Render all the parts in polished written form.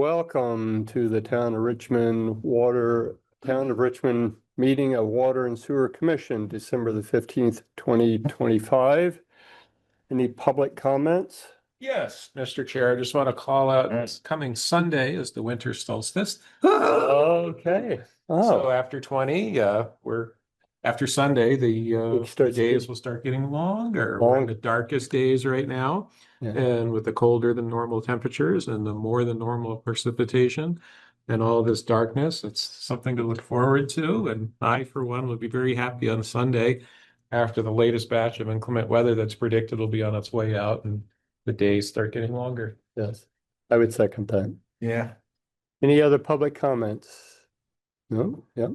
Welcome to the Town of Richmond meeting of Water and Sewer Commission, December the 15th, 2025. Any public comments? Yes, Mr. Chair, I just want to call out this coming Sunday is the winter solstice. Okay. So after 20, after Sunday, the days will start getting longer. We're in the darkest days right now. Yeah. And with the colder than normal temperatures and the more than normal precipitation and all this darkness, it's something to look forward to. And I, for one, will be very happy on Sunday after the latest batch of inclement weather that's predicted will be on its way out and the days start getting longer. Yes, I would second that. Yeah. Any other public comments? No? Yeah.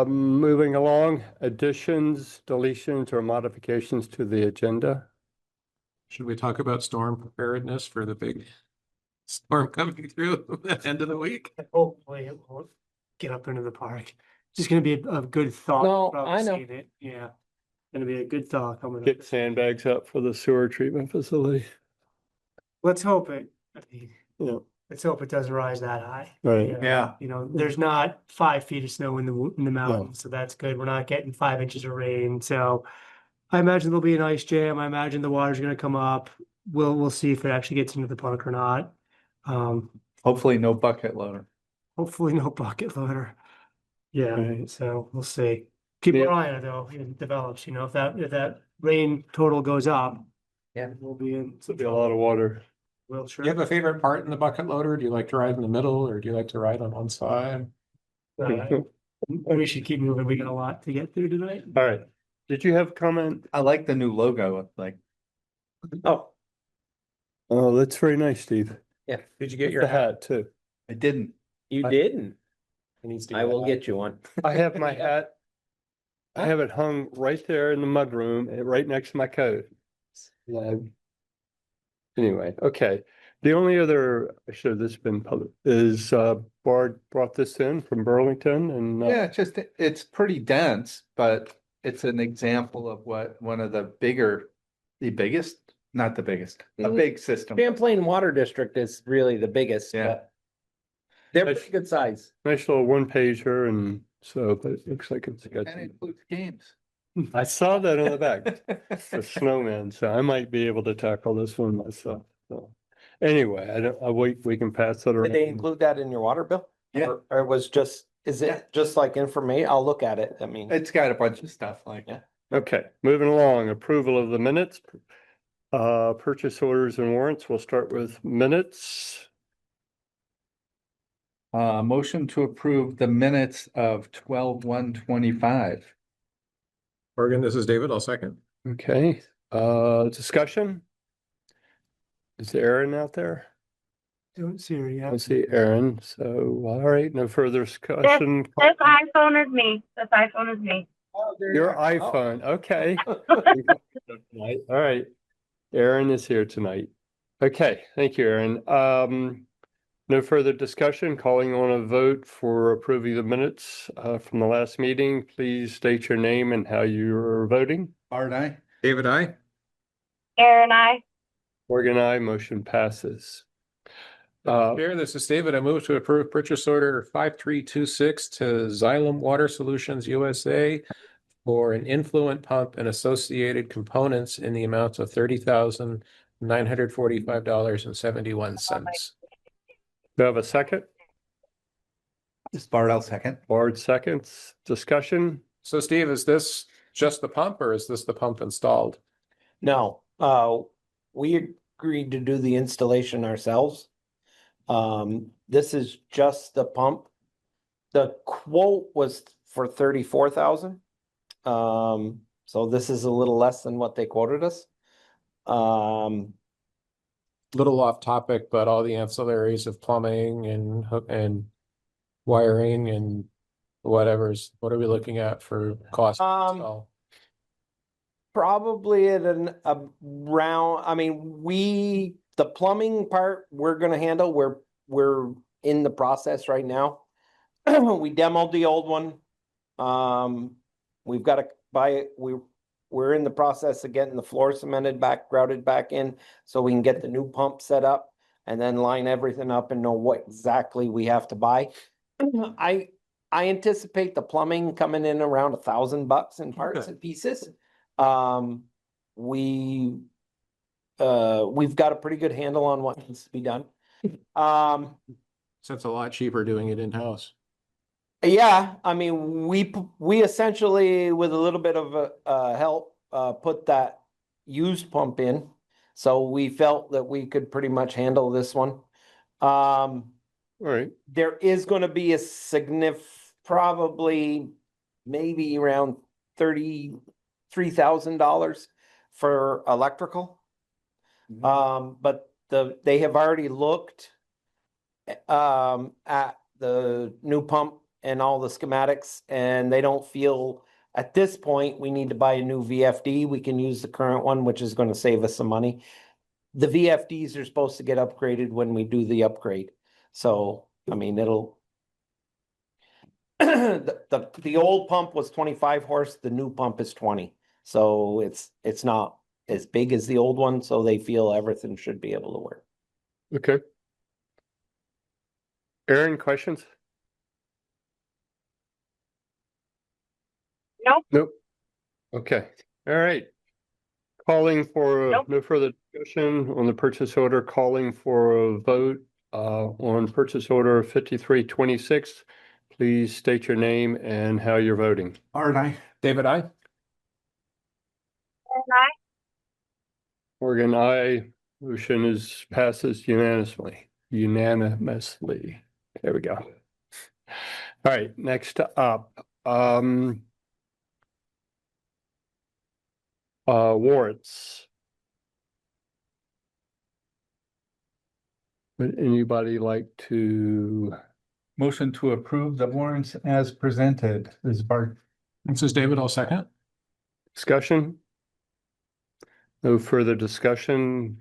Moving along, additions, deletions, or modifications to the agenda? Should we talk about storm preparedness for the big storm coming through at the end of the week? Hopefully it won't get up into the park. It's just gonna be a good thought. No, about I know. seeing it. Yeah. Gonna be a good thought coming up. Get sandbags up for the sewer treatment facility. Let's hope it, I mean, Yeah. let's hope it doesn't rise that high. Right. Yeah. You know, there's not 5 feet of snow in the mountains, so that's good. We're not getting 5 inches of rain, so I imagine there'll be an ice jam. I imagine the water's gonna come up. We'll see if it actually gets into the park or not. Hopefully no bucket loader. Hopefully no bucket loader. Yeah, Right. so we'll see. Keep Yeah. an eye on it though, if it develops, you know, if that rain total goes up. Yeah. We'll be in. There'll be a lot of water. Well, sure. Do you have a favorite part in the bucket loader? Do you like to ride in the middle or do you like to ride on one side? We should keep moving. We got a lot to get through tonight. All right. Did you have a comment? I like the new logo, like. Oh, Oh, that's very nice, Steve. yeah, Did you get The your hat? hat too. I didn't. You I- didn't. He needs to I get will a hat. get you one. I have my hat. I have it hung right there in the mudroom, right next to my coat. Yeah. Anyway, okay. The only other, I should have this been public, is Bard brought this in from Burlington and Yeah, it's pretty dense, but it's an example of what one of the biggest, not the biggest, a Mhm. big system. Champlain Water District is really the biggest. Yeah. But they're pretty good size. nice little one pager, and so, but it looks like it's got. And it includes games. I saw that on the back, the snowman, so I might be able to tackle this one myself. So anyway, we can pass it Did they around. include that in your water bill? Yeah. Or it was just, is Yeah. it just like information? I'll look at it. I mean, It's got a bunch of stuff like. Yeah. Okay, moving along, approval of the minutes. Purchase orders and warrants. We'll start with minutes. Motion to approve the minutes of 12/1/25. Morgan, this is David. I'll second. Okay, discussion? Is Aaron out there? Don't see her I yet. don't see Aaron, so, all right, no further This discussion. iPhone is me. This iPhone is me. Your iPhone, okay. All right, Aaron is here tonight. Okay, thank you, Aaron. No further discussion, calling on a vote for approving the minutes from the last meeting. Please state your name and how you're voting. Art, I. David, I. Aaron, I. Morgan, I, motion passes. Uh, Chair, this is David. I move to approve purchase order 5326 to Xylem Water Solutions USA for an influent pump and associated components in the amount of $30,945.71. Do I have a second? Just Bart, I'll second. Bard seconds, discussion? So Steve, is this just the pump or is this the pump installed? no, we agreed to do the installation ourselves. This is just the pump. The quote was for 34,000. So this is a little less than what they quoted us. Little off topic, but all the ancillaries of plumbing and wiring and what are we looking at for cost? to install? Probably at around, I mean, the plumbing part, we're gonna handle, we're in the process right now. We demoed the old one. We've got to buy it, we're in the process of getting the floor cemented back, grouted back in, so we can get the new pump set up. and then line everything up and know what exactly we have to buy. I anticipate the plumbing coming in around $1,000 in parts Okay. and pieces. We've got a pretty good handle on what needs to be done. So it's a lot cheaper doing it in-house. Yeah, I mean, we essentially, with a little bit of help, put that used pump in. So we felt that we could pretty much handle this one. All right, There is gonna be a probably maybe around $33,000 for electrical. But they have already looked at the new pump and all the schematics, and they don't feel at this point we need to buy a new VFD. We can use the current one, which is going to save us some money. The VFDs are supposed to get upgraded when we do the upgrade. So, I mean, it'll the old pump was 25 horse, the new pump is 20. So it's not as big as the old one, so they feel everything should be able to work. okay. Aaron, questions? Nope. Okay, all right. Calling for Nope. no further discussion on the purchase order, calling for a vote on purchase order 5326. Please state your name and how you're voting. Art, aye. David, aye. Aaron, I. Morgan, aye. Motion passes unanimously. There we go. All right, next up, warrants. Would anybody like to? Motion to approve the warrants as presented. This is Bart. This is David, I'll second. Discussion? No further discussion.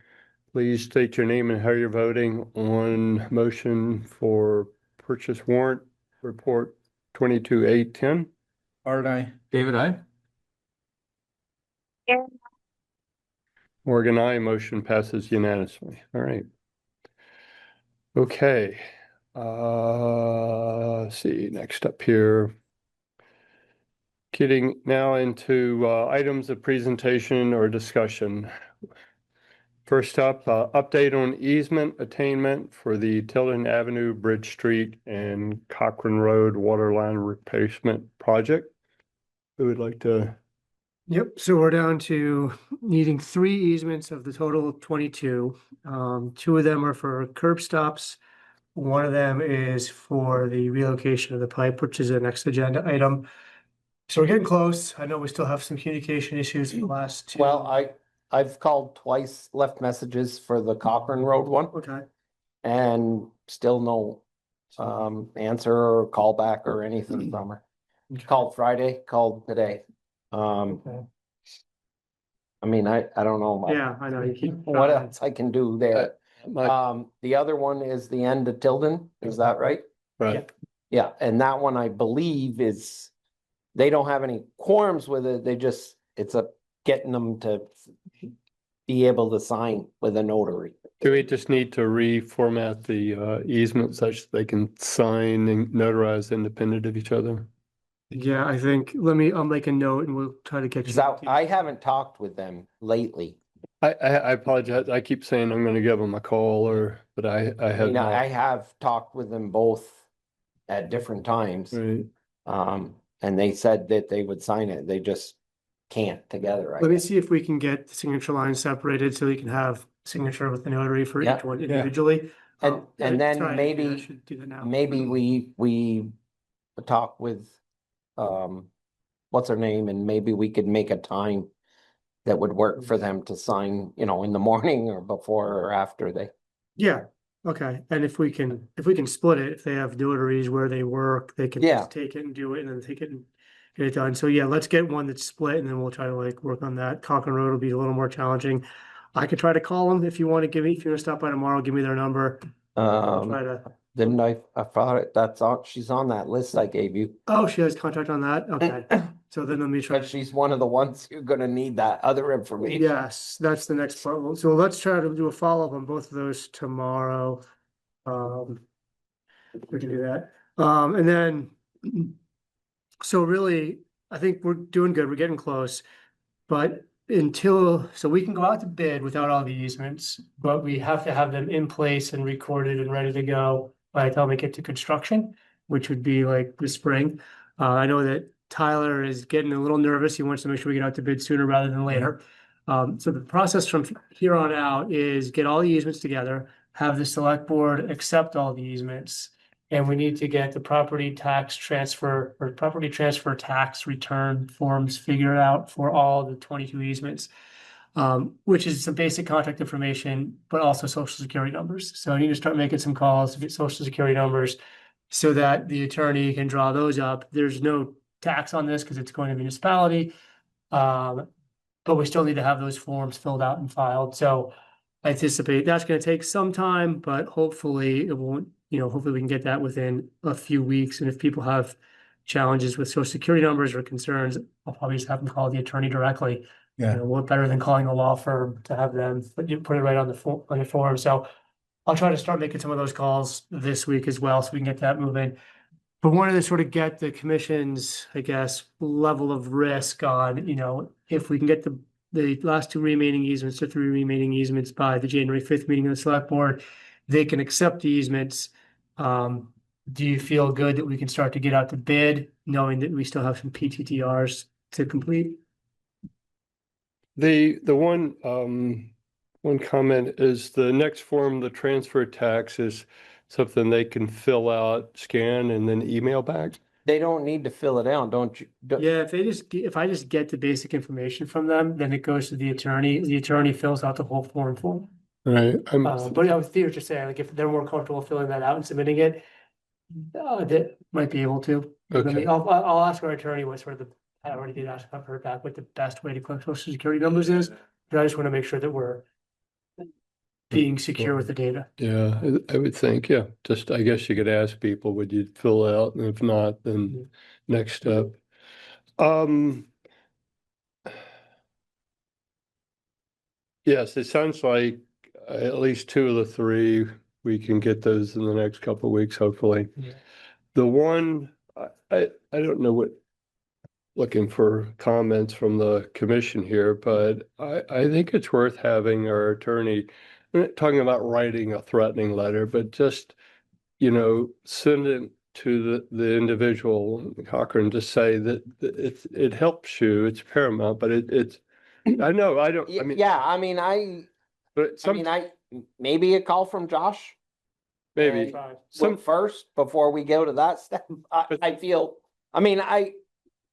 Please state your name and how you're voting on motion for purchase warrant report 22-810. Art, aye. David, aye. Aaron, Morgan, aye. Motion passes unanimously. All right. Okay. Let's see, next up here. Getting now into items of presentation or discussion. First up, update on easement attainment for the Tilden Avenue, Bridge Street, and Cochran Road Waterline Replacement Project. Who would like to? Yep, so we're down to needing 3 easements of the total of 22. 2 of them are for curb stops. One of them is for the relocation of the pipe, which is the next agenda item. So we're getting close. I know we still have some communication issues in the last 2. Well, I've called twice, left messages for the Cochran Road one, Okay, and still no answer or call back or anything from her. Called Friday, called today. okay. I mean, I don't know. Yeah, I know you keep. What else I can do there? My- The other one is the end of Tilden, is that right? Right, Yeah, and that one I believe is, they don't have any quorums with it, it's getting them to be able to sign with a notary. do we just need to reformat the easement such that they can sign and notarize independent of each other? Yeah, I think, I'll make a note and we'll try to get you. So I haven't talked with them lately. I apologize. I keep saying I'm gonna give them a call but I have mean, I not. have talked with them both at different times. Right. And they said that they would sign it, they just can't together. I Let me guess. see if we can get the signature line separated so we can have signature with the notary for Yeah, each one individually. And then Sorry, I maybe, should do that now. maybe we talk with, what's her name, and maybe we could make a time that would work for them to sign, in the morning or before or after they. Yeah, okay, and if we can split it, if they have notaries where they work, they can Yeah. just take it and do it and then take it and get it done. So yeah, let's get one that's split and then we'll try to work on that. Cochran Road will be a little more challenging. I could try to call them if you want to if you want to stop by tomorrow, give me their number. I'll try to, Didn't I thought it, she's on that list I gave you. oh, she has contact on that, okay. So then let me try. But she's one of the ones who's gonna need that other information. Yes, that's the next part. So let's try to do a follow-up on both of those tomorrow. We can do that. And then, so really, I think we're doing good. We're getting close. But so we can go out to bid without all the easements, but we have to have them in place and recorded and ready to go by the time we get to construction, which would be like the spring. I know that Tyler is getting a little nervous. He wants to make sure we get out to bid sooner rather than later. So the process from here on out is get all the easements together, have the select board accept all the easements. And we need to get the property transfer tax return forms figured out for all the 22 easements. Which is some basic contact information, but also social security numbers. So I need to start making some calls to get social security numbers so that the attorney can draw those up. There's no tax on this because it's going to municipality. But we still need to have those forms filled out and filed. So I anticipate that's going to take some time, but hopefully it won't, hopefully we can get that within a few weeks. And if people have challenges with social security numbers or concerns, I'll probably just have them call the attorney directly. Yeah. What better than calling a law firm to have them put it right on the form. So I'll try to start making some of those calls this week as well, so we can get that moving. But wanted to sort of get the commission's, I guess, level of risk on, if we can get the last 2 remaining easements or 3 remaining easements by the January 5th meeting of the select board, they can accept the easements. Do you feel good that we can start to get out to bid, knowing that we still have some PTTRs to complete? The one comment is the next form, the transfer tax, is something they can fill out, scan, and then email back. They don't need to fill it out, don't you? Yeah, if I just get the basic information from them, then it goes to the attorney. The attorney fills out the whole form for me. Right. But I was just saying, like, if they're more comfortable filling that out and submitting it, they might be able to. Okay. I'll ask our attorney what sort of I already did ask her back what the best way to collect social security numbers is. But I just want to make sure that we're being secure with the data. Yeah, I would think, yeah. Just, I guess you could ask people, would you fill out? And if not, then next step. Yes, it sounds like at least 2 of the 3, we can get those in the next couple of weeks, hopefully. Yeah. The one, I don't know looking for comments from the commission here, but I think it's worth having our attorney, I'm not talking about writing a threatening letter, but just, send it to the individual, Cochran, to say that it helps you, it's paramount, but it's, I know, I mean. Yeah, But maybe a call from Josh maybe, first before we go to that step. I feel,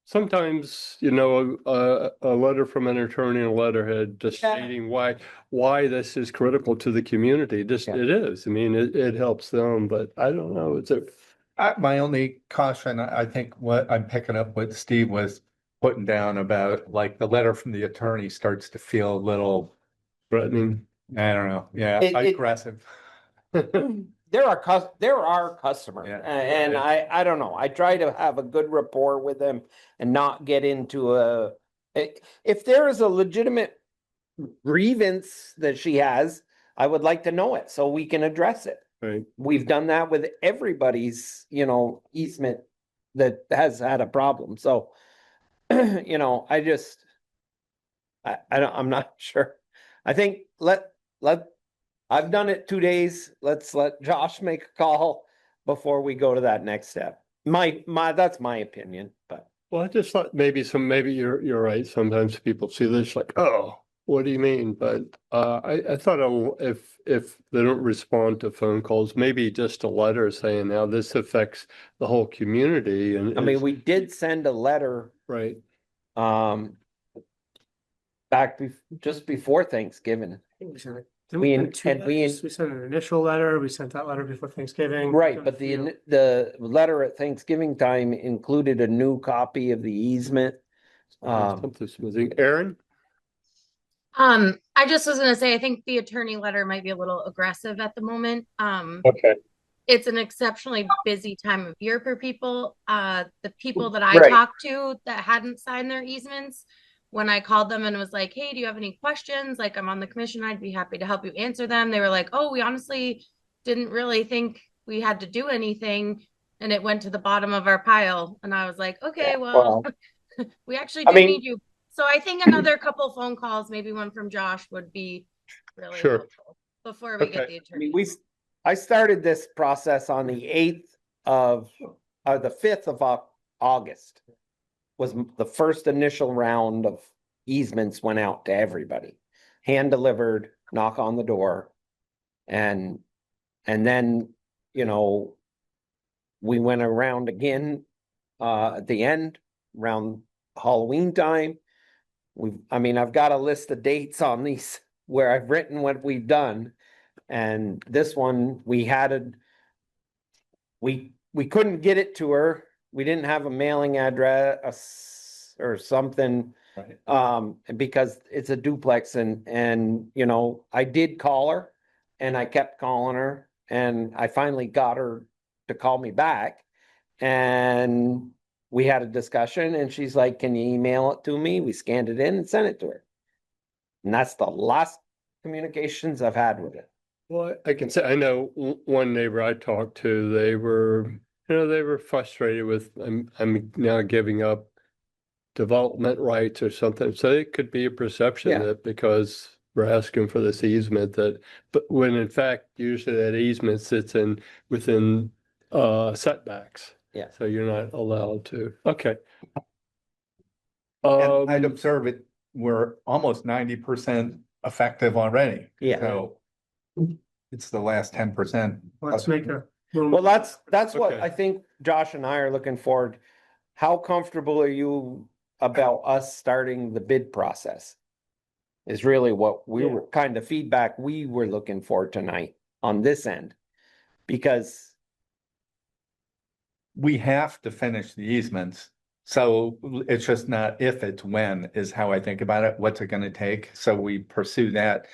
sometimes, a letter from an attorney and a letterhead just stating why this is critical to the community. It is. I mean, it helps them, but I don't know. My only caution, I think what I'm picking up what Steve was putting down about, like, the letter from the attorney starts to feel a little threatening. I don't know. Yeah, aggressive. There are customers, and I don't know. I try to have a good rapport with them and not get into if there is a legitimate grievance that she has, I would like to know it so we can address it. Right. We've done that with everybody's, easement that has had a problem. So, I'm not sure. I think I've done it 2 days. Let's let Josh make a call before we go to that next step. That's my opinion, but. Well, I just thought maybe you're right. Sometimes people see this like, oh, what do you mean? But I thought if they don't respond to phone calls, maybe just a letter saying now this affects the whole community. And we did send a letter. Right. Just before Thanksgiving. We sent an initial letter. We sent that letter before Thanksgiving. Right, but the letter at Thanksgiving time included a new copy of the easement. Aaron? I just was gonna say, I think the attorney letter might be a little aggressive at the moment. Okay. it's an exceptionally busy time of year for people. The people that I Right. talked to that hadn't signed their easements, when I called them and was like, hey, do you have any questions? Like, I'm on the commission, I'd be happy to help you answer them. They were like, oh, we honestly didn't really think we had to do anything. And it went to the bottom of our pile. And I was like, okay, well, we actually I do mean- need you. So I think another couple phone calls, maybe one from Josh, would be really Sure. helpful before we get Okay. the I attorney. mean, I started this process on the 8th of, the 5th of August. Was the first initial round of easements went out to everybody. Hand delivered, knock on the door. And then, you know, we went around again, at the end, around Halloween time. I've got a list of dates on these where I've written what we've done. And this one, we couldn't get it to her. We didn't have a mailing address or something. Right. Because it's a duplex and, you know, I did call her and I kept calling her and I finally got her to call me back. And we had a discussion and she's like, can you email it to me? We scanned it in and sent it to her. And that's the last communications I've had with it. Well, I can say, I know one neighbor I talked to, they were frustrated with, I'm now giving up development rights or something. So it could be a perception Yeah. that because we're asking for this easement but when in fact, usually that easement sits within setbacks. Yeah. So you're not allowed to. Okay. And I'd observe it, we're almost 90% effective already. Yeah. So it's the last 10%. Let's make a. Well, that's what Okay. I think Josh and I are looking forward. How comfortable are you about us starting the bid process? Is really what we were kind of feedback we were looking for tonight on this end. Because We have to finish the easements. So it's just not if, it's when is how I think about it. What's it gonna take? So we pursue that.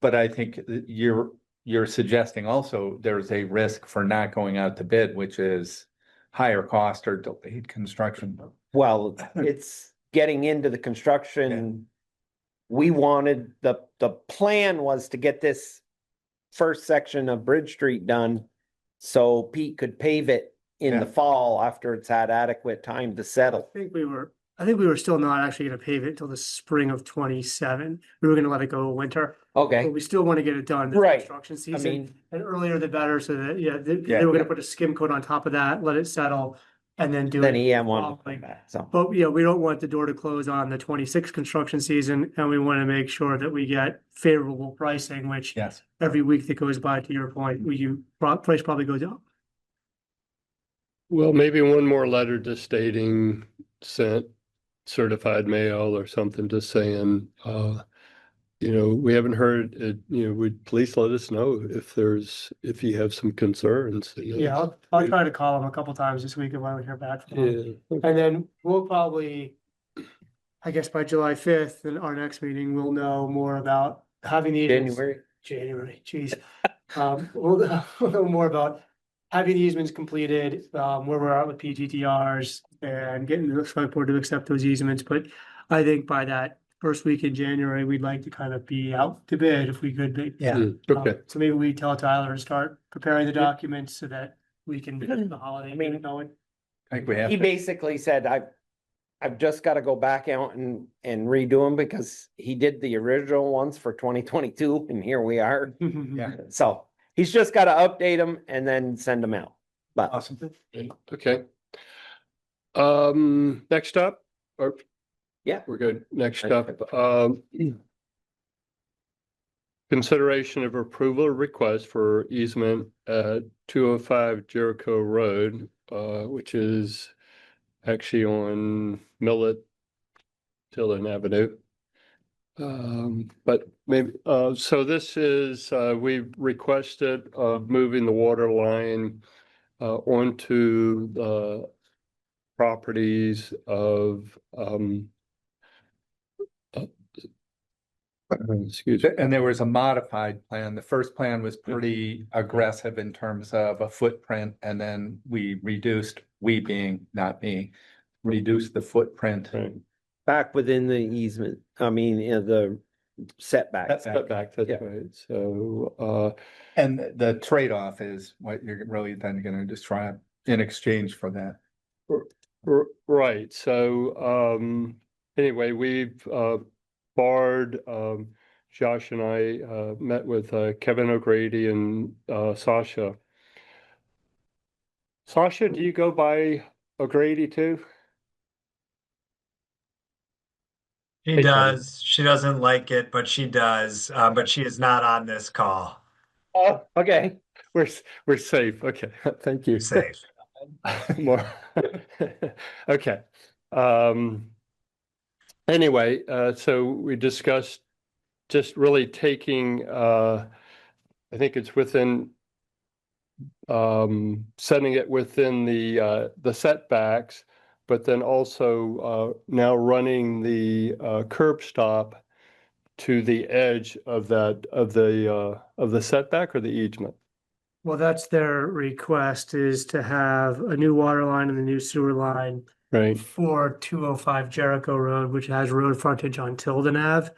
But I think you're suggesting also there's a risk for not going out to bid, which is higher cost or delayed construction. well, it's getting into the construction. We wanted, the plan was to get this first section of Bridge Street done. So Pete could pave it in the Yeah. fall after it's had adequate time to settle. I think we were still not actually gonna pave it until the spring of 27. We were gonna let it go winter, but Okay, we still want to get it done this Right. construction I season. mean, And earlier the better, so that, they Yeah. were gonna put a skim coat on top of that, let it settle, and then do then it. EM wanted to come following. back, so. But yeah, we don't want the door to close on the 26 construction season, and we want to make sure that we get favorable pricing, which Yes. every week that goes by, to your point, price probably goes up. Well, maybe one more letter just stating sent certified mail or something, just saying, we haven't heard it, would please let us know if you have some concerns. Yeah, I'll try to call them a couple times this week if I don't hear back from them. Yeah. And then we'll probably, I guess by July 5th, in our next meeting, we'll know more about having the. January, geez. We'll know more about having the easements completed, where we're at with PGTRs and getting the select board to accept those easements. But I think by that first week in January, we'd like to kind of be out to bid if we could be. Okay. So maybe we tell Tyler to start preparing the documents so that we can get the holiday meeting going. I think we have He to. basically said, I've just gotta go back out and redo them because he did the original ones for 2022 and here we are. Yeah. So he's just gotta update them and then send them out. But Awesome. Okay. Next up, or yeah, we're good. Next up, consideration of approval request for easement at 205 Jericho Road, which is actually on Millet, Tilden Avenue. But maybe, so this is, we've requested moving the water line onto the properties of Excuse me. And there was a modified plan. The first plan was pretty aggressive in terms of a footprint, and then we reduced, we being, not me, reduced the footprint. Right. Back within the easement, I mean, the setback. Setback, that's Yeah. right. So, And the trade-off is what you're really then gonna describe in exchange for that. right, so, anyway, we've, Bard, Josh and I, met with, Kevin O'Grady and, Sasha. Sasha, do you go by O'Grady too? She Hey, Kevin. does. She doesn't like it, but she does. But she is not on this call. Oh, okay, we're safe, okay, thank you. Safe. More, okay. Anyway, so we discussed just really taking, I think it's within, setting it within the setbacks, but then also, now running the, curb stop to the edge of that, of the setback or the easement. Well, that's their request, is to have a new water line and a new sewer line Right, for 205 Jericho Road, which has road frontage on Tilden Ave,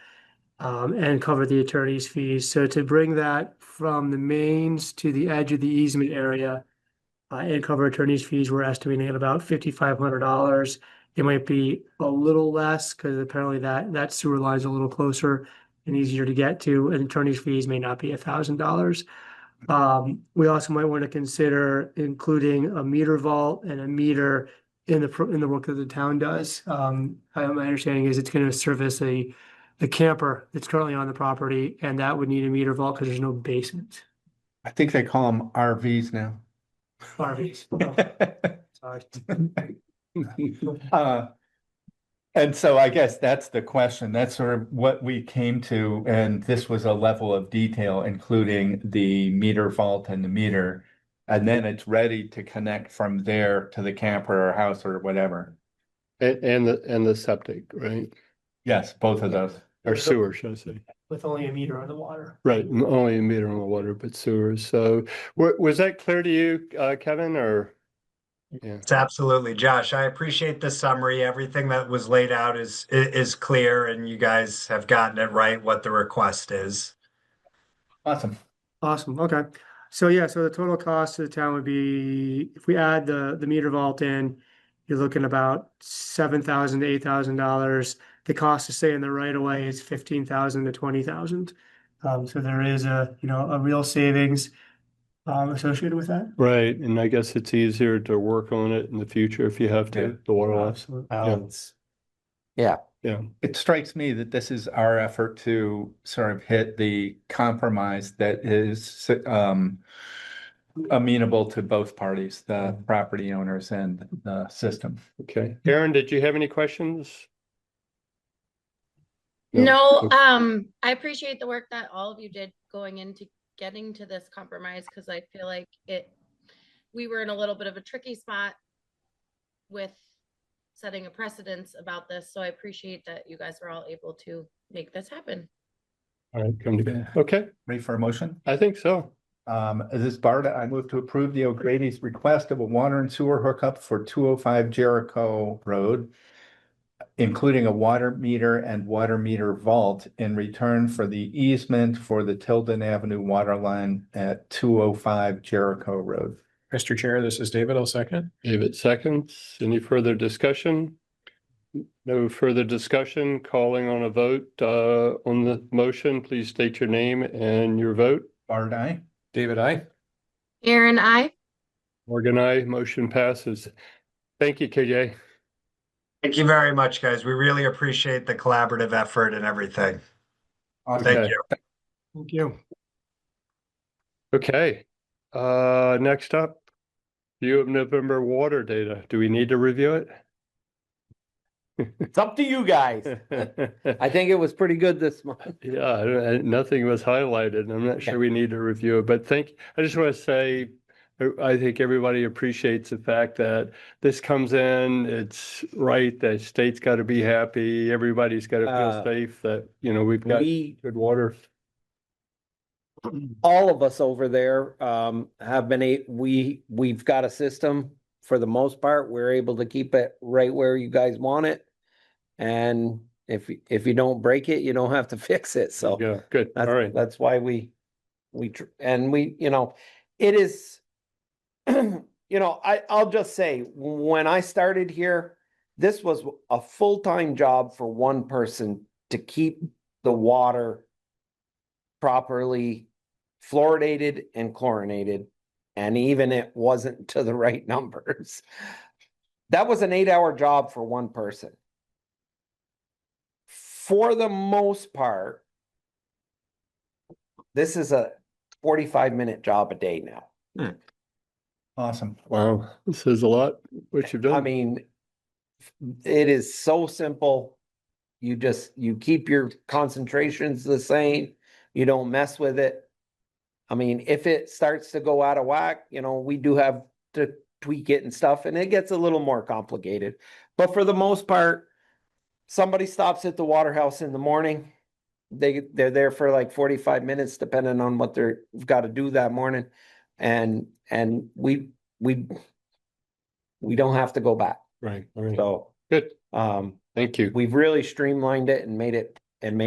and cover the attorney's fees. So to bring that from the mains to the edge of the easement area, and cover attorney's fees, we're estimating at about $5,500. It might be a little less because apparently that sewer line is a little closer and easier to get to, and attorney's fees may not be $1,000. We also might want to consider including a meter vault and a meter in the work that the town does. My understanding is it's going to service the camper that's currently on the property, and that would need a meter vault because there's no basement. I think they call them RVs now. RVs. Sorry. And so I guess that's the question. That's sort of what we came to, and this was a level of detail, including the meter vault and the meter. And then it's ready to connect from there to the camper or house or whatever. and the septic, right, Yes, both of those. or sewer, should I say. With only a meter on the water. Right, only a meter on the water, but sewers. So was that clear to you, Kevin, or? Yeah, It's absolutely, Josh. I appreciate the summary. Everything that was laid out is clear, and you guys have gotten it right what the request is. Awesome. Awesome, okay. So yeah, so the total cost to the town would be, if we add the meter vault in, you're looking about $7,000 to $8,000. The cost to stay in the right of way is $15,000 to $20,000. So there is a real savings associated with that. right, and I guess it's easier to work on it in the future if you have Yeah. to, the water loss. Absolutely. Balance. Yeah, Yeah, It strikes me that this is our effort to sort of hit the compromise that is amenable to both parties, the property owners and the system. okay. Aaron, did you have any questions? No, Okay. I appreciate the work that all of you did going into getting to this compromise, because I feel like we were in a little bit of a tricky spot with setting a precedence about this. So I appreciate that you guys were all able to make this happen. All right, come together. Okay, Ready for a motion? I think so. This is Barda. I move to approve the O'Grady's request of a water and sewer hookup for 205 Jericho Road, including a water meter and water meter vault in return for the easement for the Tilden Avenue water line at 205 Jericho Road. Mr. Chair, this is David. I'll second. David seconds. Any further discussion? No further discussion. Calling on a vote on the motion. Please state your name and your vote. Bard, aye. David, I. Aaron, I. Morgan, aye. Motion passes. Thank you, KJ. Thank you very much, guys. We really appreciate the collaborative effort and everything. Awesome. Thank Okay. you. Thank you. Okay. Next up, view of November water data. Do we need to review it? it's up to you guys. I think it was pretty good this month. Yeah, nothing was highlighted. I'm not sure we need to review it, but I just want to say, I think everybody appreciates the fact that this comes in, it's right, the state's got to be happy, everybody's got to feel safe that, you know, we've got We, good water. all of us over there, have been we've got a system for the most part. We're able to keep it right where you guys want it. And if you don't break it, you don't have to fix it. So Yeah, good. All right. that's why you know, it is, you know, I'll just say, when I started here, this was a full-time job for one person to keep the water properly fluoridated and chlorinated, and even it wasn't to the right numbers. That was an 8-hour job for one person. For the most part, this is a 45-minute job a day now. Awesome. Wow, this is a lot, what you've done. I mean, it is so simple. You keep your concentrations the same. You don't mess with it. I mean, if it starts to go out of whack, you know, we do have to tweak it and stuff, and it gets a little more complicated. But for the most part, somebody stops at the water house in the morning. They're there for like 45 minutes, depending on what they've got to do that morning. And we don't have to go back. Right, all right. So, Good, thank you. we've really streamlined it and made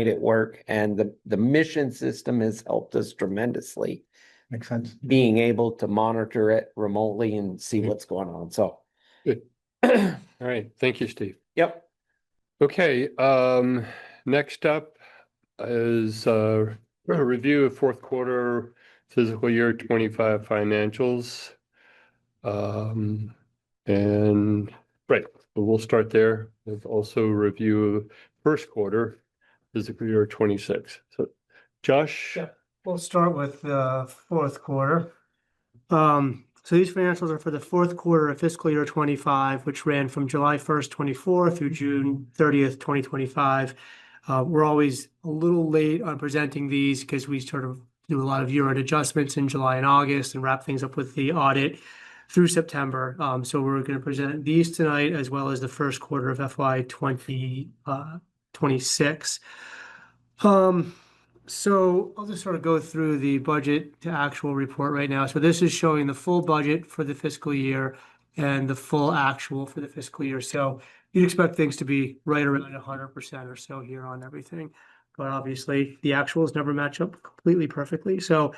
it work. And the mission system has helped us tremendously, Makes sense. being able to monitor it remotely and see Yeah. what's going on. So, Good. All right, thank you, Steve. yep. Okay, next up is a review of fourth quarter fiscal year 25 financials. And right, we'll start there. There's also a review of first quarter fiscal year 26. So Josh? Yeah. We'll start with the fourth quarter. So these financials are for the fourth quarter of fiscal year 25, which ran from July 1st, 24 through June 30th, 2025. We're always a little late on presenting these because we sort of do a lot of year-end adjustments in July and August and wrap things up with the audit through September. So we're going to present these tonight, as well as the first quarter of FY 2026. So I'll just sort of go through the budget to actual report right now. So this is showing the full budget for the fiscal year and the full actual for the fiscal year. So you'd expect things to be right around 100% or so here on everything. But obviously the actuals never match up completely perfectly. So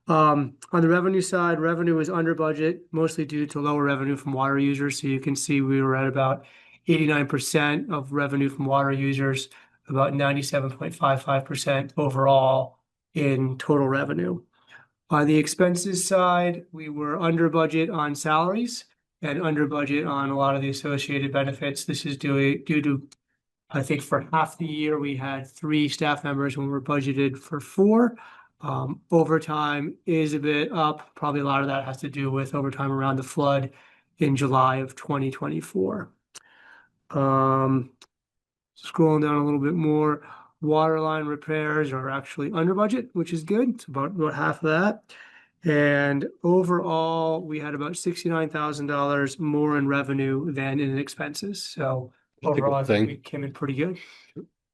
on the revenue side, revenue is under budget, mostly due to lower revenue from water users. So you can see we were at about 89% of revenue from water users, about 97.55% overall in total revenue. On the expenses side, we were under budget on salaries and under budget on a lot of the associated benefits. This is due to, I think, for half the year, we had 3 staff members when we were budgeted for 4. Overtime is a bit up. Probably a lot of that has to do with overtime around the flood in July of 2024. Scrolling down a little bit more, Waterline repairs are actually under budget, which is good. It's about half of that. And overall, we had about $69,000 more in revenue than in expenses. So overall, I think we came in pretty good.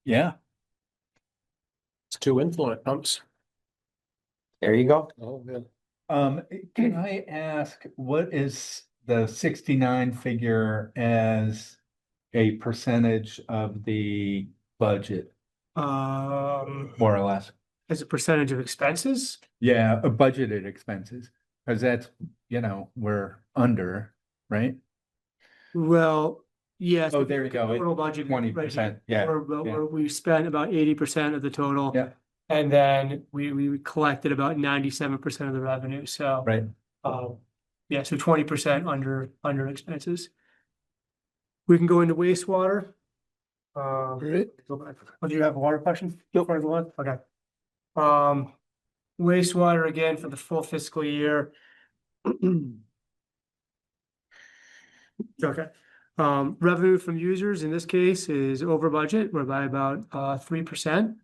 Yeah. It's 2 influent pumps. There you go. Oh, yeah. Can I ask, what is the 69 figure as a percentage of the budget, more or less? As a percentage of expenses? Yeah, budgeted expenses, because that's, you know, we're under, right? Well, yes. Oh, there you go. Total budget. 20%, yeah, yeah. We spent about 80% of the total. Yeah. And then we collected about 97% of the revenue. So, Right. Yeah, so 20% under expenses. We can go into wastewater. Right. Oh, do you have a water question? For everyone? Okay. Wastewater again for the full fiscal year. Okay. Revenue from users in this case is over budget. We're by about 3%.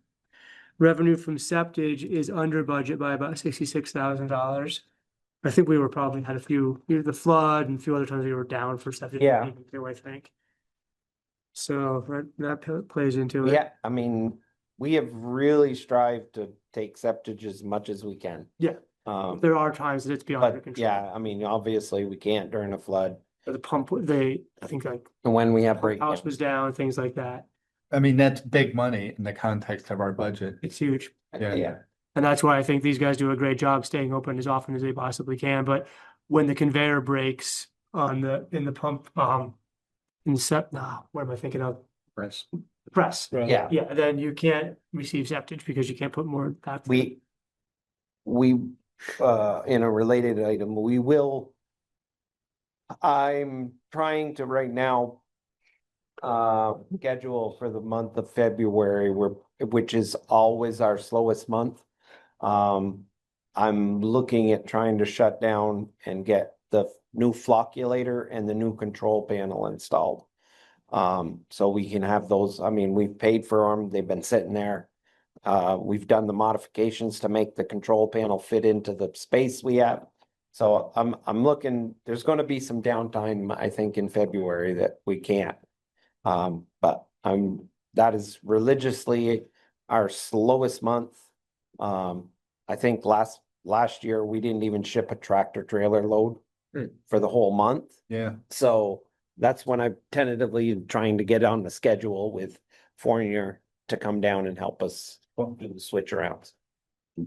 Revenue from septage is under budget by about $66,000. I think we were probably had a few, the flood and a few other times we were down for septic. Yeah. Too, I think. So that plays into it. Yeah, I mean, we have really strived to take septage as much as we can. Yeah. There are times that it's beyond your But control. yeah, I mean, obviously we can't during a flood. Or the pump, I think like And when we have house breakdown, was down, things like that. I mean, that's big money in the context of our budget. It's huge. yeah, And that's why I think these guys do a great job staying open as often as they possibly can. But when the conveyor breaks in the pump, in the what am I thinking of? Press. Press. Right. yeah. Yeah, then you can't receive septage because you can't put more back. We in a related item, I'm trying to right now schedule for the month of February, which is always our slowest month. I'm looking at trying to shut down and get the new flocculator and the new control panel installed. So we can have those. I mean, we've paid for them. They've been sitting there. We've done the modifications to make the control panel fit into the space we have. So I'm looking, there's going to be some downtime, I think, in February that we can't. But that is religiously our slowest month. I think last year we didn't even ship a tractor trailer load for the whole month. Yeah. So that's when I'm tentatively trying to get on the schedule with Fournier to come down and help us do the switch arounds.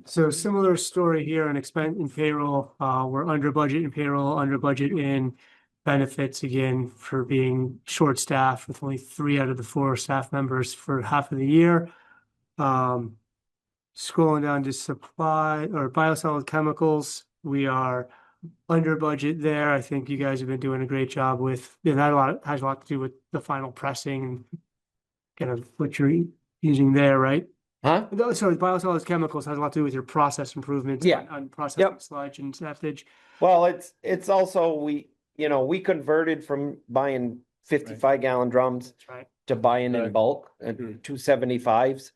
So similar story here on expense in payroll. We're under budget in payroll, under budget in benefits again for being short staffed with only 3 out of the 4 staff members for half of the year. Scrolling down to supply or biosolid chemicals, we are under budget there. I think you guys have been doing a great job with, and that has a lot to do with the final pressing and kind of what you're using there, right? Huh? No, sorry, biosolids chemicals has a lot to do with your process improvements. Yeah. On processing Yep. sludge and septage. Well, it's also, we converted from buying 55-gallon drums That's right. to buying in Right. bulk and 275s.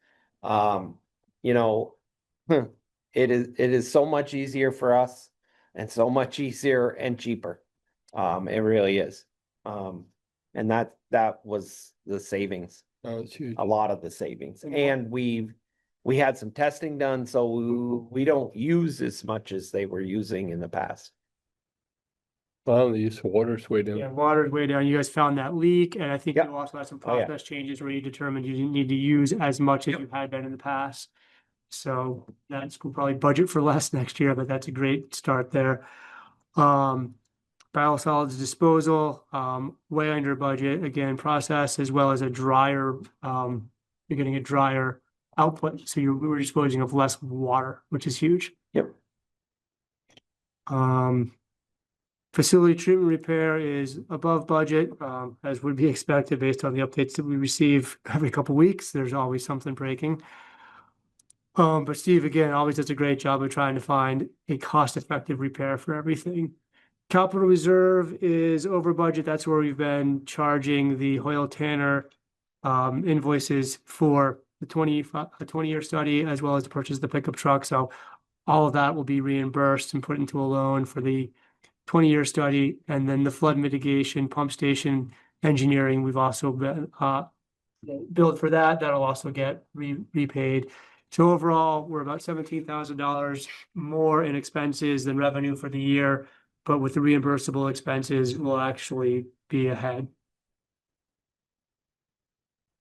It is so much easier for us and so much easier and cheaper. It really is. And that was the savings, Oh, it's huge. a lot of the savings. And we had some testing done, so we don't use as much as they were using in the past. Well, the use of water's way down. Yeah, water's way down. You guys found that leak, and I think Yep. you also had some Oh, yeah. process changes where you determined you didn't need to use as much as you had been in the past. So that's we'll probably budget for less next year, but that's a great start there. Biosolids disposal, way under budget, again, process as well as a drier, you're getting a drier output. So we were disposing of less water, which is huge. Yep. Facility treatment repair is above budget, as would be expected based on the updates that we receive every couple weeks. There's always something breaking. But Steve, again, always does a great job of trying to find a cost-effective repair for everything. Capital reserve is over budget. That's where we've been charging the Hoyle Tanner invoices for the 20-year study, as well as to purchase the pickup truck. So all of that will be reimbursed and put into a loan for the 20-year study. And then the flood mitigation pump station engineering, we've also been billed for that. That'll also get repaid. So overall, we're about $17,000 more in expenses than revenue for the year, but with the reimbursable expenses, we'll actually be ahead.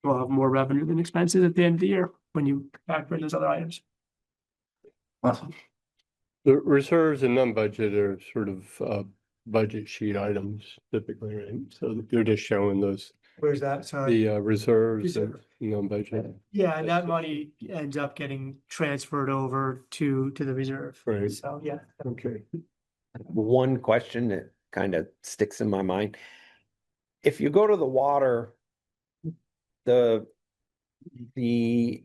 We'll have more revenue than expenses at the end of the year when you factor in those other items. Awesome. The reserves and non-budget are sort of budget sheet items typically, right? So you're just showing those, Where's that? Sorry. the reserves and Reserve. non-budget. Yeah, and that money ends up getting transferred over to the reserve. Right. So, yeah. Okay. One question that kind of sticks in my mind. If you go to the water, the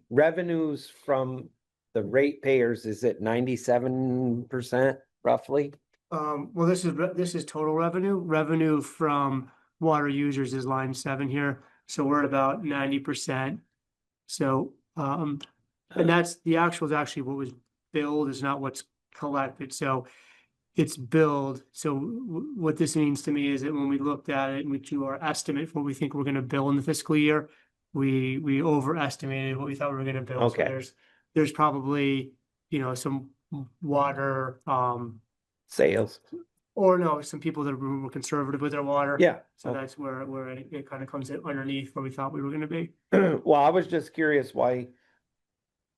revenues from the ratepayers is at 97% roughly? Well, this is total revenue. Revenue from water users is line 7 here. So we're at about 90%. So, and that's the actual is actually what was billed is not what's collected. So it's billed. So what this means to me is that when we looked at it and we do our estimate for what we think we're gonna bill in the fiscal year, we overestimated what we thought we were gonna bill. So Okay. there's probably, some water, Sales. or no, some people that were conservative with their water. Yeah. So that's where it kind of comes in underneath where we thought we were gonna be. Well, I was just curious why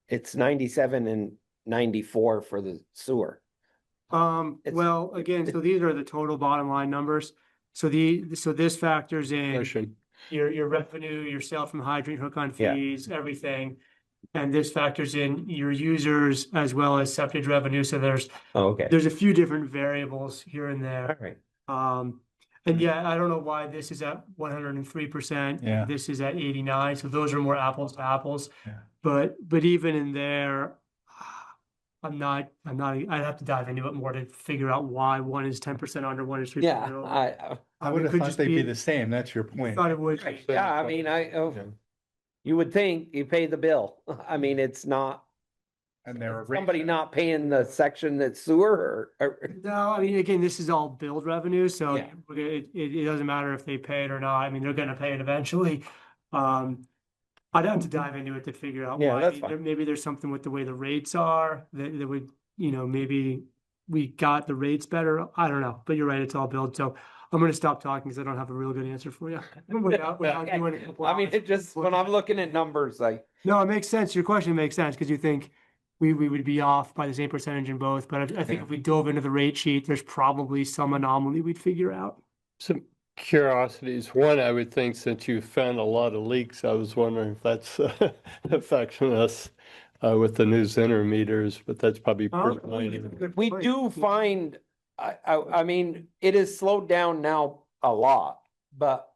it's 97 and 94 for the sewer. It's- Well, again, so these are the total bottom line numbers. So this factors in Motion. your revenue, your sale from hydrant hook-on Yeah. fees, everything. And this factors in your users as well as septic revenue. So there's Okay. a few different variables here and All there. right. And yeah, I don't know why this is at 103%. Yeah. This is at 89. So those are more apples to apples. Yeah. But even in there, I'd have to dive into it more to figure out why one is 10% under, one is 3% Yeah, over. I would It have could thought just they'd be the same. That's your I point. thought it would. right. Yeah, I mean, Yeah. you would think you pay the bill. I mean, it's not And they're somebody not paying the section that's sewer or No, I mean, again, this is all billed revenue, so Yeah. it doesn't matter if they pay it or not. I mean, they're gonna pay it eventually. I'd have to dive into it to figure out Yeah, why. that's fine. Maybe there's something with the way the rates are that would, maybe we got the rates better. I don't know, but you're right, it's all billed. So I'm gonna stop talking because I don't have a real good answer for you. Without Okay. doing a couple I mean, hours. it just, when I'm looking at numbers, like, No, it makes sense. Your question makes sense because you think we would be off by the same percentage in both. But I think Yeah. if we dove into the rate sheet, there's probably some anomaly we'd figure out. Some curiosities. One, I would think since you found a lot of leaks, I was wondering if that's affecting us with the new Zinner meters, but that's probably Oh, pretty minor. we do find, I mean, it has slowed down now a lot, but,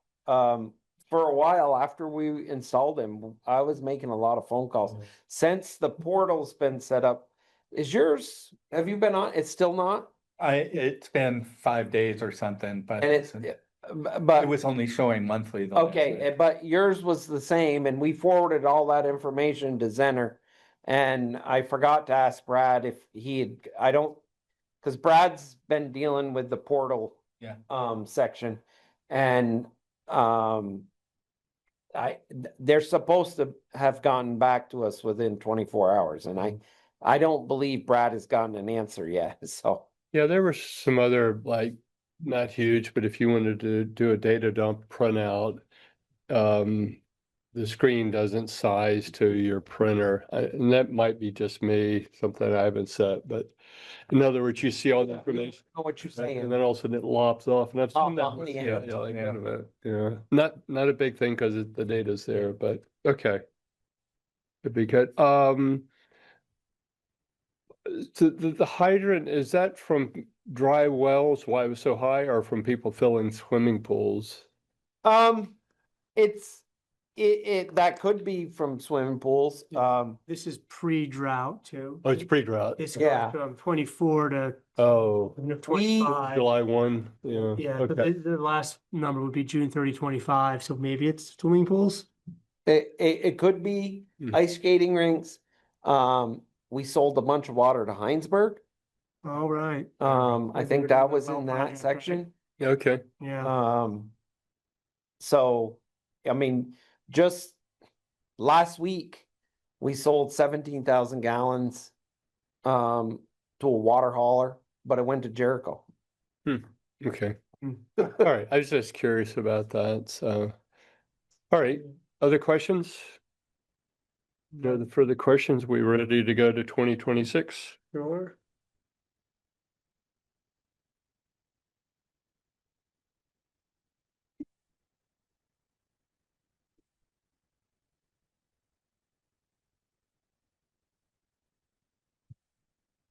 for a while after we installed them, I was making a lot of phone calls. Since the portal's been set up, have you been on, it's still not? It's been 5 days or something, but And it but, was only showing monthly. the last okay, week. but yours was the same and we forwarded all that information to Zenner. And I forgot to ask Brad if cause Brad's been dealing with the portal. Yeah. Section and, they're supposed to have gotten back to us within 24 hours and I don't believe Brad has gotten an answer yet, so. Yeah, there were some other, like, not huge, but if you wanted to do a data dump printout, the screen doesn't size to your printer. And that might be just me, something I haven't set, but in other words, you see all the information. I know what you're And saying. then all of a sudden it lops off, and I've seen that. Off on the Yeah, end. yeah, like Yeah. kind of not a big thing because the data's there, but okay. Could be good. The hydrant, is that from dry wells, why it was so high, or from people filling swimming pools? That could be from swimming pools, This is pre-drought too. Oh, it's pre-drought. This Yeah. goes from 24 to Oh, 25. July 1, yeah. Yeah, but Okay. the last number would be June 30, 25. So maybe it's swimming pools. it could be Hmm. ice skating rinks. We sold a bunch of water to Heinsberg. All right. I think that was in that section. Yeah, okay. Yeah. So, I mean, just last week, we sold 17,000 gallons to a water hauler, but it went to Jericho. Okay. Hmm. All right. I was just curious about that. So, all right. Other questions? No further questions? We ready to go to 2026? Sure.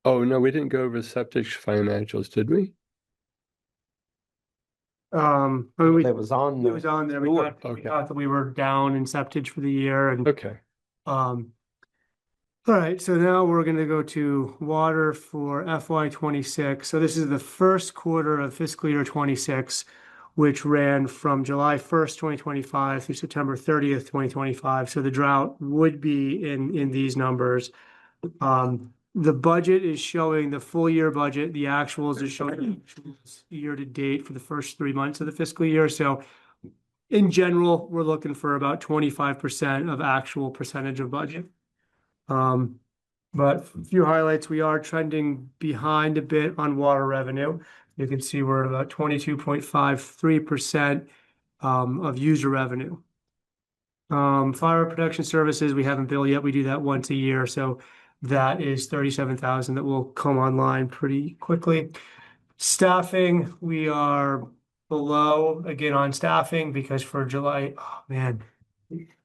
Oh, no, we didn't go over septic financials, did we? I mean, That was on it was on there. We sewer. thought, we Okay. thought that we were down in septage for the year and, Okay. all right, so now we're gonna go to water for FY 26. So this is the first quarter of fiscal year 26, which ran from July 1st, 2025 through September 30th, 2025. So the drought would be in these numbers. the budget is showing the full year budget, the actuals is showing the actuals year to date for the first 3 months of the fiscal year. So in general, we're looking for about 25% of actual percentage of budget. But a few highlights, we are trending behind a bit on water revenue. You can see we're at about 22.53% of user revenue. Fire protection services, we haven't billed yet. We do that once a year. So that is 37,000 that will come online pretty quickly. Staffing, we are below again on staffing because for July, oh man,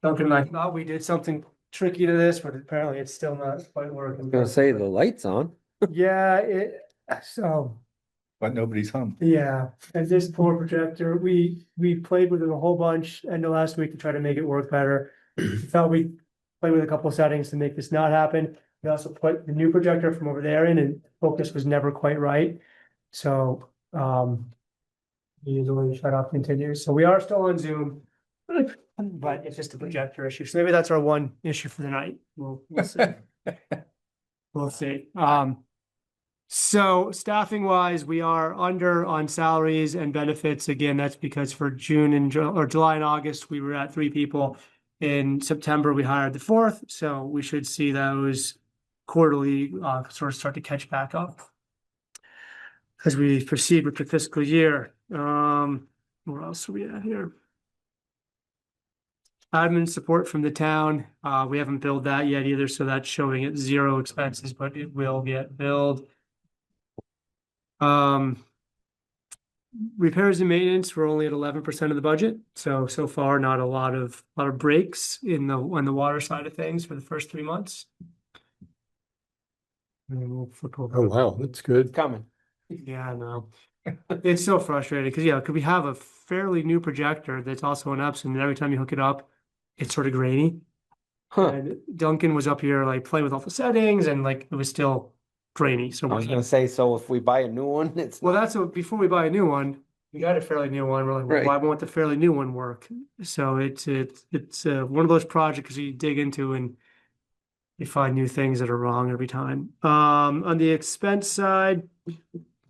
Duncan and I thought we did something tricky to this, but apparently it's still not quite working. I'm gonna say the light's on. Yeah, so. But nobody's home. Yeah, and this poor projector, we played with it a whole bunch end of last week to try to make it work better. Thought we'd play with a couple of settings to make this not happen. We also put the new projector from over there in, and focus was never quite right. So usually shut off continues. So we are still on Zoom, but it's just a projector issue. So maybe that's our one issue for the night. We'll see. We'll see. So staffing wise, we are under on salaries and benefits. Again, that's because for June and July and August, we were at 3 people. In September, we hired the 4th. So we should see those quarterly sort of start to catch back up as we proceed with the fiscal year. Where else are we at here? Admin support from the town. We haven't billed that yet either. So that's showing at 0 expenses, but it will get billed. Repairs and maintenance, we're only at 11% of the budget. So far, not a lot of breaks on the water side of things for the first 3 months. And then we'll flip over. Oh, wow, that's good. Coming. Yeah, I know. It's so frustrating because could we have a fairly new projector that's also an Epson, and every time you hook it up, it's sort of grainy. Huh. And Duncan was up here like playing with all the settings, and like it was still grainy. So I was gonna say, so if we buy a new one, it's well, that's what, before we buy a new one, we got a fairly new one. We're like, well, Right. why won't the fairly new one work? So it's one of those projects you dig into and you find new things that are wrong every time. On the expense side,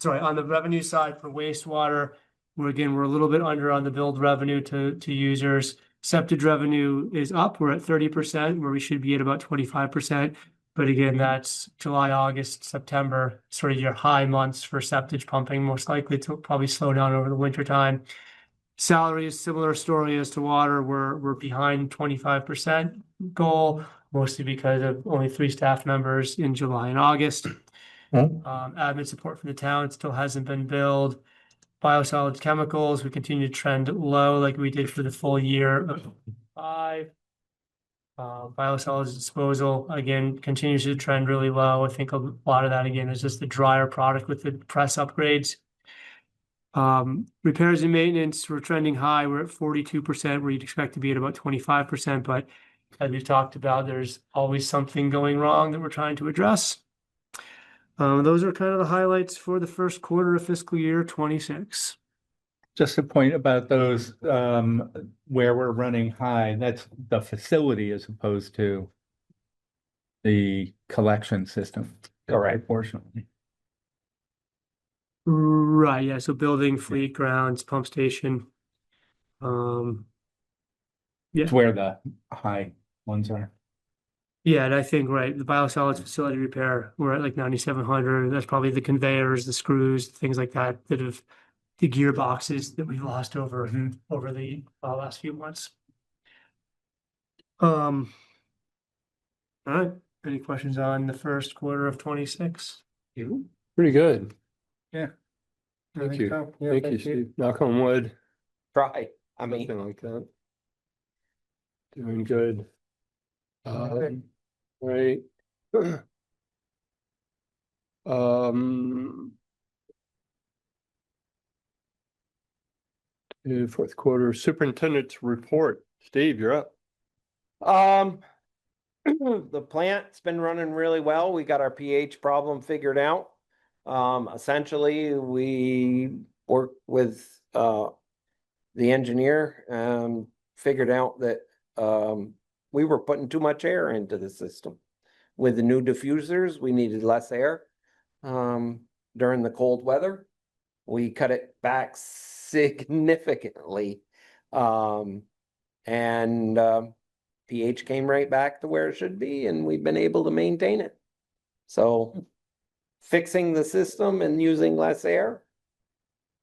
on the revenue side for wastewater, we're a little bit under on the billed revenue to users. Septic revenue is up. We're at 30%, where we should be at about 25%. But again, that's July, August, September, sort of your high months for septic pumping, most likely to probably slow down over the winter time. Salary is similar story as to water. We're behind 25% goal, mostly because of only 3 staff members in July and August. Admin support from the town still hasn't been billed. Biosolids chemicals, we continue to trend low like we did for the full year of 5. Biosolids disposal, again, continues to trend really low. I think a lot of that, again, is just the drier product with the press upgrades. Repairs and maintenance, we're trending high. We're at 42%, where you'd expect to be at about 25%. But as we've talked about, there's always something going wrong that we're trying to address. Those are kind of the highlights for the first quarter of fiscal year 26. Just a point about those, where we're running high, that's the facility as opposed to the collection system. Correct. Proportionally. Right, yeah, so building, fleet, grounds, pump station. It's where the high ones are. Yeah, and I think, right, the biosolids facility repair, we're at like 9,700. That's probably the conveyors, the screws, things like that have the gearboxes that we've lost over the last few months. All right, any questions on the first quarter of 26? Pretty good. Yeah. Thank I think you. so. Yeah, Thank you, Steve. Knock on wood, try. I mean, something like that. Doing good. Right. Fourth quarter superintendent's report. Steve, you're up. the plant's been running really well. We got our pH problem figured out. Essentially, we worked with the engineer and figured out that we were putting too much air into the system. with the new diffusers, we needed less air during the cold weather. We cut it back significantly. And pH came right back to where it should be, and we've been able to maintain it. So fixing the system and using less air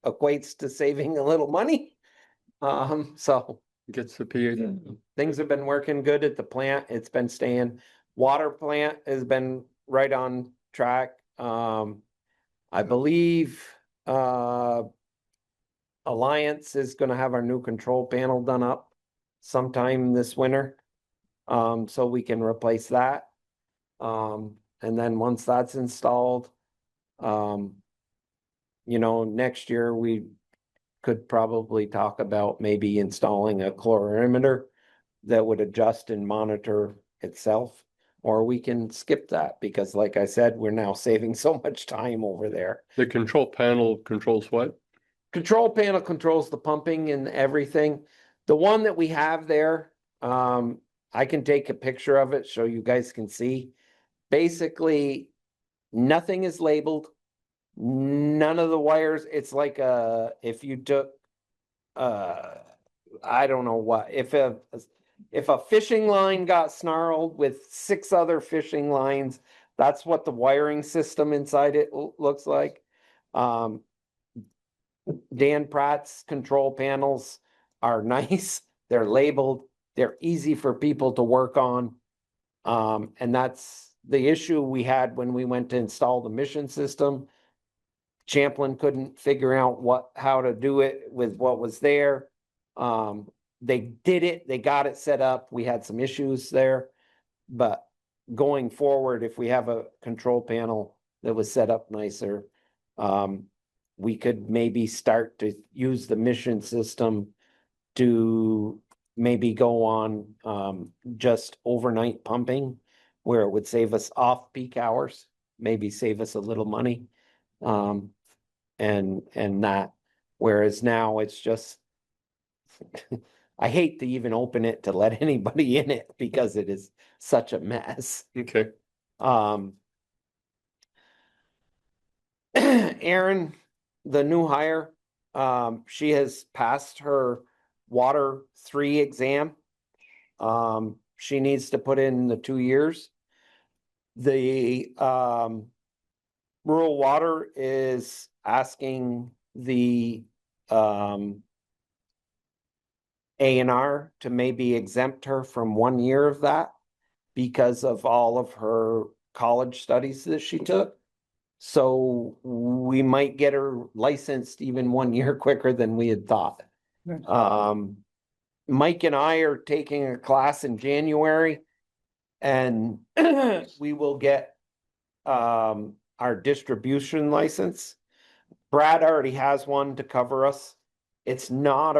equates to saving a little money. So Gets the pH. things have been working good at the plant. It's been staying. Water plant has been right on track. I believe Alliance is gonna have our new control panel done up sometime this winter. So we can replace that. And then once that's installed, next year we could probably talk about maybe installing a calorimeter that would adjust and monitor itself. Or we can skip that because like I said, we're now saving so much time over there. The control panel controls what? Control panel controls the pumping and everything. The one that we have there, I can take a picture of it so you guys can see. Basically, nothing is labeled. None of the wires, it's like if you took I don't know what, if a fishing line got snarled with 6 other fishing lines, that's what the wiring system inside it looks like. Dan Pratt's control panels are nice. They're labeled. They're easy for people to work on. And that's the issue we had when we went to install the mission system. Champlin couldn't figure out how to do it with what was there. They did it. They got it set up. We had some issues there. But going forward, if we have a control panel that was set up nicer, we could maybe start to use the mission system to maybe go on just overnight pumping, where it would save us off peak hours, maybe save us a little money. And that, whereas now it's just, I hate to even open it to let anybody in it because it is such a mess. Okay. Erin, the new hire, she has passed her Water 3 exam. She needs to put in the 2 years. The rural water is asking the A&R to maybe exempt her from 1 year of that because of all of her college studies that she took. So we might get her licensed even 1 year quicker than we had thought. Mike and I are taking a class in January, and we will get our distribution license. Brad already has one to cover us. It's not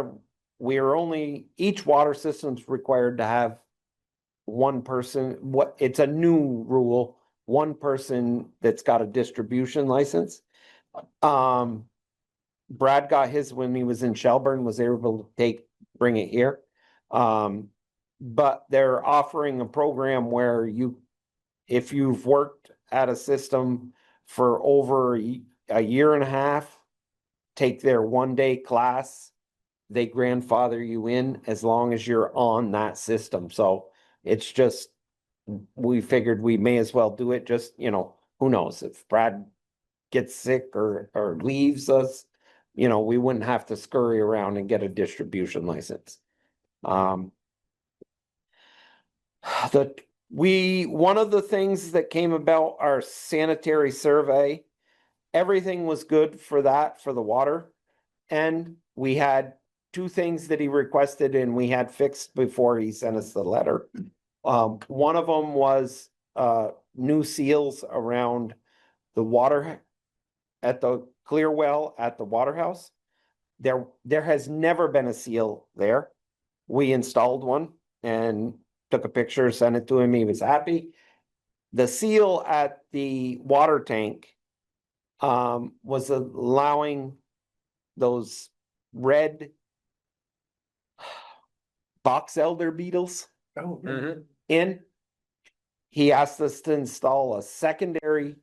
each water system's required to have one person. It's a new rule, one person that's got a distribution license. Brad got his when he was in Shelburne, was able to bring it here. But they're offering a program where if you've worked at a system for over a year and a half, take their 1-day class, they grandfather you in as long as you're on that system. So it's just, we figured we may as well do it. Just, who knows if Brad gets sick or leaves us, we wouldn't have to scurry around and get a distribution license. One of the things that came about our sanitary survey, everything was good for that, for the water. And we had 2 things that he requested and we had fixed before he sent us the letter. One of them was new seals around the water at the clear well at the water house. There has never been a seal there. We installed one and took a picture, sent it to him. He was happy. The seal at the water tank was allowing those red box elder beetles in. He asked us to install a secondary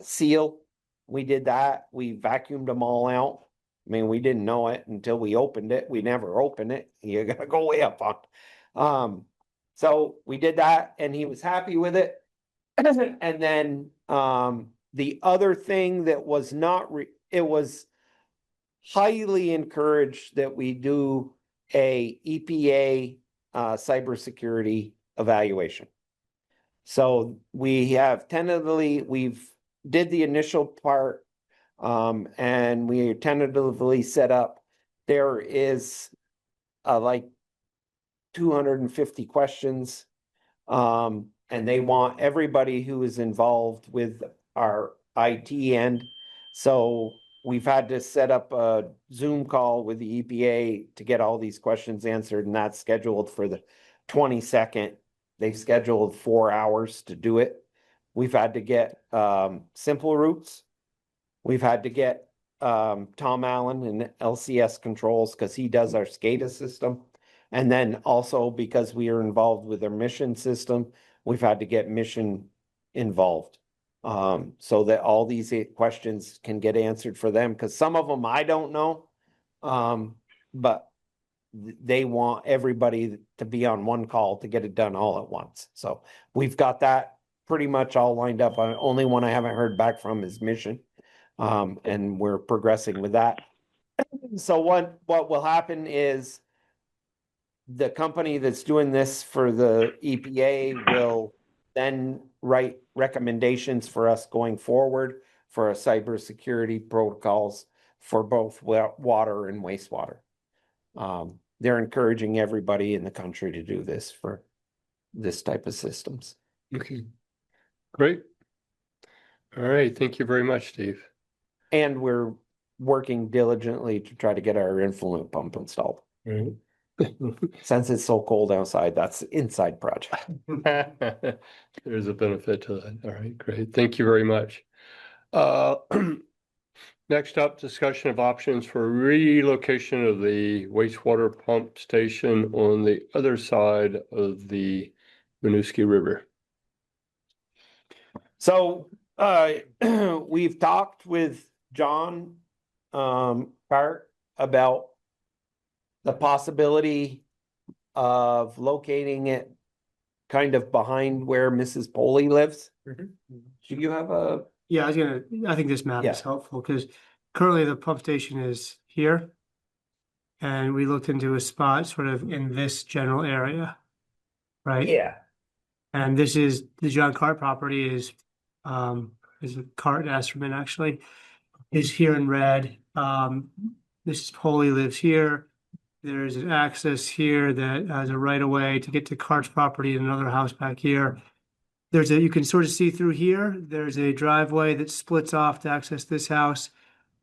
seal. We did that. We vacuumed them all out. I mean, we didn't know it until we opened it. We never opened it. You gotta go way up on. So we did that and he was happy with it. And then, the other thing that was not, it was highly encouraged that we do a EPA, cybersecurity evaluation. So we have tentatively, we've did the initial part, and we tentatively set up. There is like 250 questions. And they want everybody who is involved with our IT end. So we've had to set up a Zoom call with the EPA to get all these questions answered, and that's scheduled for the 22nd. They've scheduled 4 hours to do it. We've had to get simple routes. We've had to get Tom Allen and LCS controls because he does our SCADA system. And then also because we are involved with their mission system, we've had to get mission involved. So that all these questions can get answered for them, because some of them I don't know. But they want everybody to be on one call to get it done all at once. So we've got that pretty much all lined up. Only one I haven't heard back from is mission. And we're progressing with that. So what will happen is the company that's doing this for the EPA will then write recommendations for us going forward for a cybersecurity protocols for both water and wastewater. They're encouraging everybody in the country to do this for this type of systems. Okay. Great. All right. Thank you very much, Steve. And we're working diligently to try to get our influent pump installed. Right. Since it's so cold outside, that's inside project. There's a benefit to that. All right, great. Thank you very much. Next up, discussion of options for relocation of the wastewater pump station on the other side of the Winooski River. So we've talked with John Cart about the possibility of locating it kind of behind where Mrs. Poley lives. Do you have a? Yeah, I think this map Yeah. is helpful because currently the pump station is here. And we looked into a spot sort of in this general area, right? Yeah. And this is the John Cart property is a Cart Esterman actually is here in red. Mrs. Poley lives here. There's an access here that has a right of way to get to Cart's property and another house back here. You can sort of see through here. There's a driveway that splits off to access this house.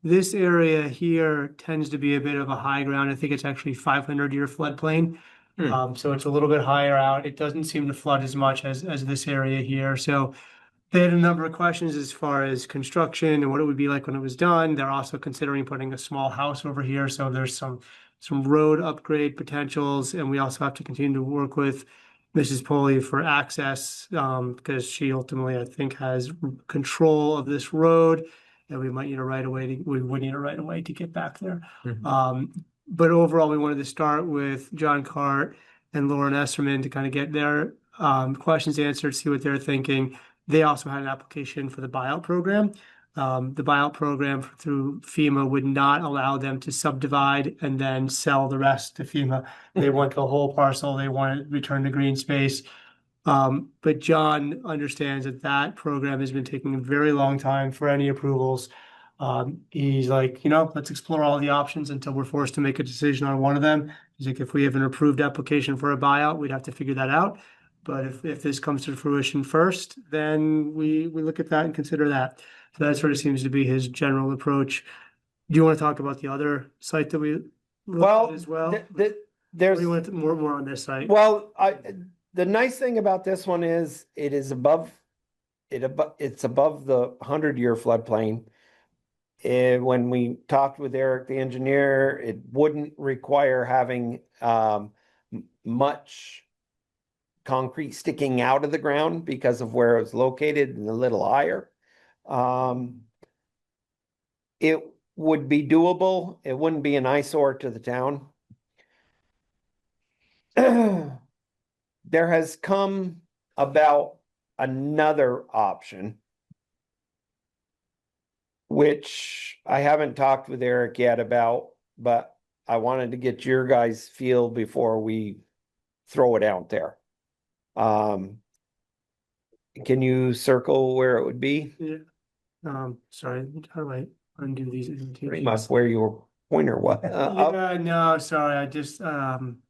This area here tends to be a bit of a high ground. I think it's actually 500-year floodplain. So it's a little bit higher out. It doesn't seem to flood as much as this area here. So they had a number of questions as far as construction and what it would be like when it was done. They're also considering putting a small house over here. So there's some road upgrade potentials. And we also have to continue to work with Mrs. Poley for access because she ultimately, I think, has control of this road. And we might need a right of way. We would need a right of way to get back there. But overall, we wanted to start with John Cart and Lauren Esterman to kind of get their questions answered, see what they're thinking. They also had an application for the buyout program. The buyout program through FEMA would not allow them to subdivide and then sell the rest to FEMA. They want the whole parcel. They want it returned to green space. But John understands that program has been taking a very long time for any approvals. He's like, let's explore all the options until we're forced to make a decision on one of them. He's like, if we have an approved application for a buyout, we'd have to figure that out. But if this comes to fruition first, then we look at that and consider that. So that sort of seems to be his general approach. Do you want to talk about the other site that we looked at as well? There's we went more on this site. Well, the nice thing about this one is it's above the 100-year floodplain. When we talked with Eric, the engineer, it wouldn't require having much concrete sticking out of the ground because of where it was located and a little higher. It would be doable. It wouldn't be an eyesore to the town. There has come about another option, which I haven't talked with Eric yet about, but I wanted to get your guys' feel before we throw it out there. Can you circle where it would be? Yeah. Sorry, how do I undo these Pretty invitations? much where your pointer was. Up. Yeah, no, sorry, I just,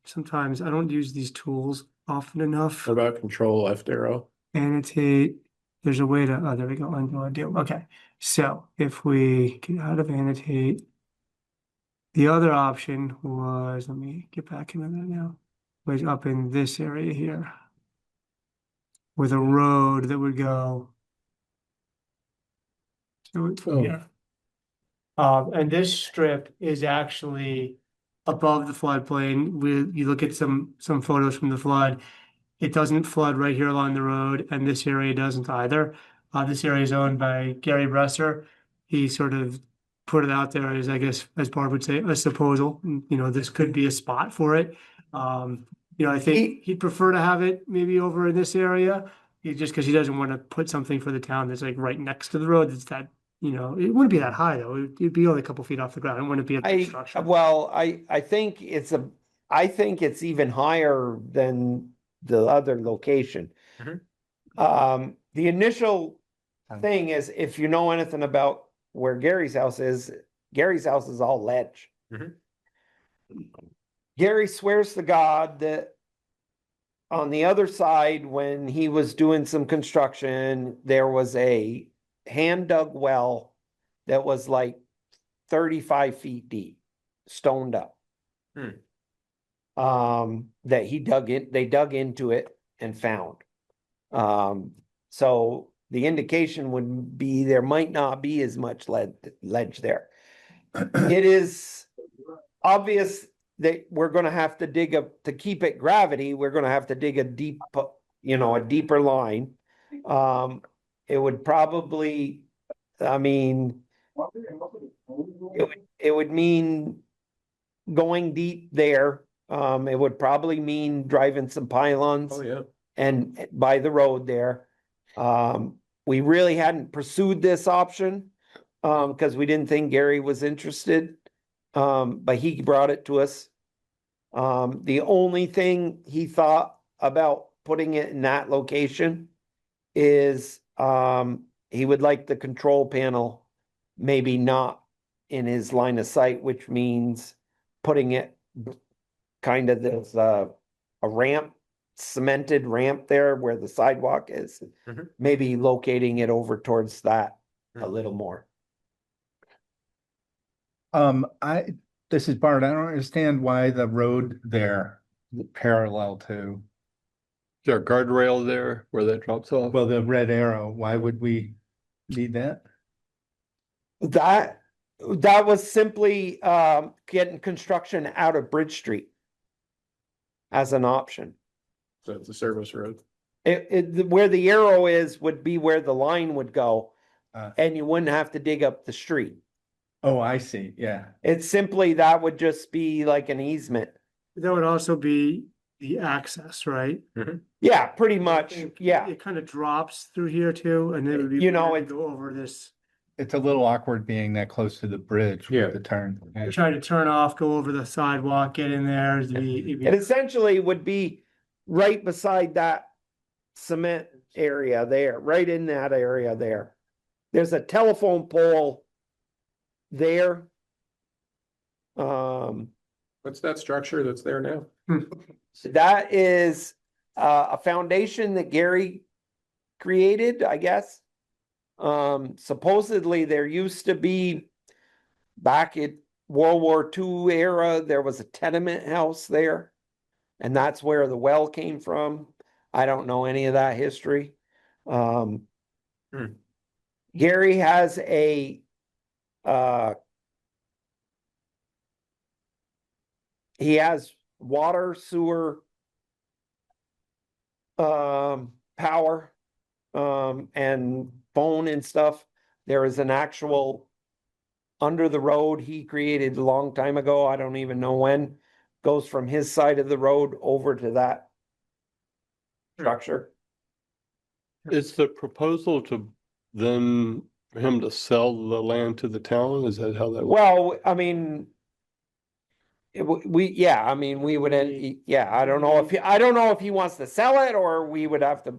sometimes I don't use these tools often enough. What about control left arrow? Annotate, there's a way to, oh, there we go, undo, undo. Okay, so if we get out of annotate, the other option was, let me get back into that now, was up in this area here with a road that would go to it from Oh. here. And this strip is actually above the floodplain. You look at some photos from the flood. It doesn't flood right here along the road, and this area doesn't either. This area is owned by Gary Bresser. He sort of put it out there as, I guess, as Barb would say, a proposal. You know, this could be a spot for it. You know, I think he'd prefer to have it maybe over in this area, just because he doesn't want to put something for the town that's like right next to the road. That's that, you know, it wouldn't be that high though. It'd be only a couple feet off the ground. It wouldn't be a construction. Well, I think I think it's even higher than the other location. Mhm. The initial thing is, if you know anything about where Gary's house is all ledge. Mhm. Gary swears to God that on the other side, when he was doing some construction, there was a hand dug well that was like 35 feet deep, stoned up. That they dug into it and found. So the indication would be there might not be as much ledge there. It is obvious that we're gonna have to dig up, to keep it gravity, we're gonna have to dig a deep, a deeper line. It would probably, I mean, it would mean going deep there. It would probably mean driving some pylons. Oh, yeah. And by the road there. We really hadn't pursued this option, because we didn't think Gary was interested. But he brought it to us. The only thing he thought about putting it in that location is, he would like the control panel maybe not in his line of sight, which means putting it kind of this, a ramp, cemented ramp there where the sidewalk is. Mhm. Maybe locating it over towards that a little more. This is Bart. I don't understand why the road there parallel to, Is there a guardrail there where that drops off? well, the red arrow, why would we need that? That was simply getting construction out of Bridge Street as an option. So it's a service road. Where the arrow is would be where the line would go, Uh. and you wouldn't have to dig up the street. Oh, I see, yeah. It's simply, that would just be like an easement. That would also be the access, right? Yeah, pretty I much, think yeah. It kind of drops through here too, and then it would be. You know, weird it- to go over this. It's a little awkward being that close to the bridge Yeah. with the turn. Try to turn off, go over the sidewalk, get in there. It essentially would be right beside that cement area there, right in that area there. There's a telephone pole there. What's that structure that's there now? That is a foundation that Gary created, I guess. Supposedly there used to be, back in World War II era, there was a tenement house there. And that's where the well came from. I don't know any of that history. Gary has he has water, sewer, power, and phone and stuff. There is an actual under the road he created a long time ago, I don't even know when, goes from his side of the road over to that structure. Is the proposal to then for him to sell the land to the town? Is that how that works? Well, I mean, yeah, I mean, we would, yeah, I don't know if he wants to sell it or we would have to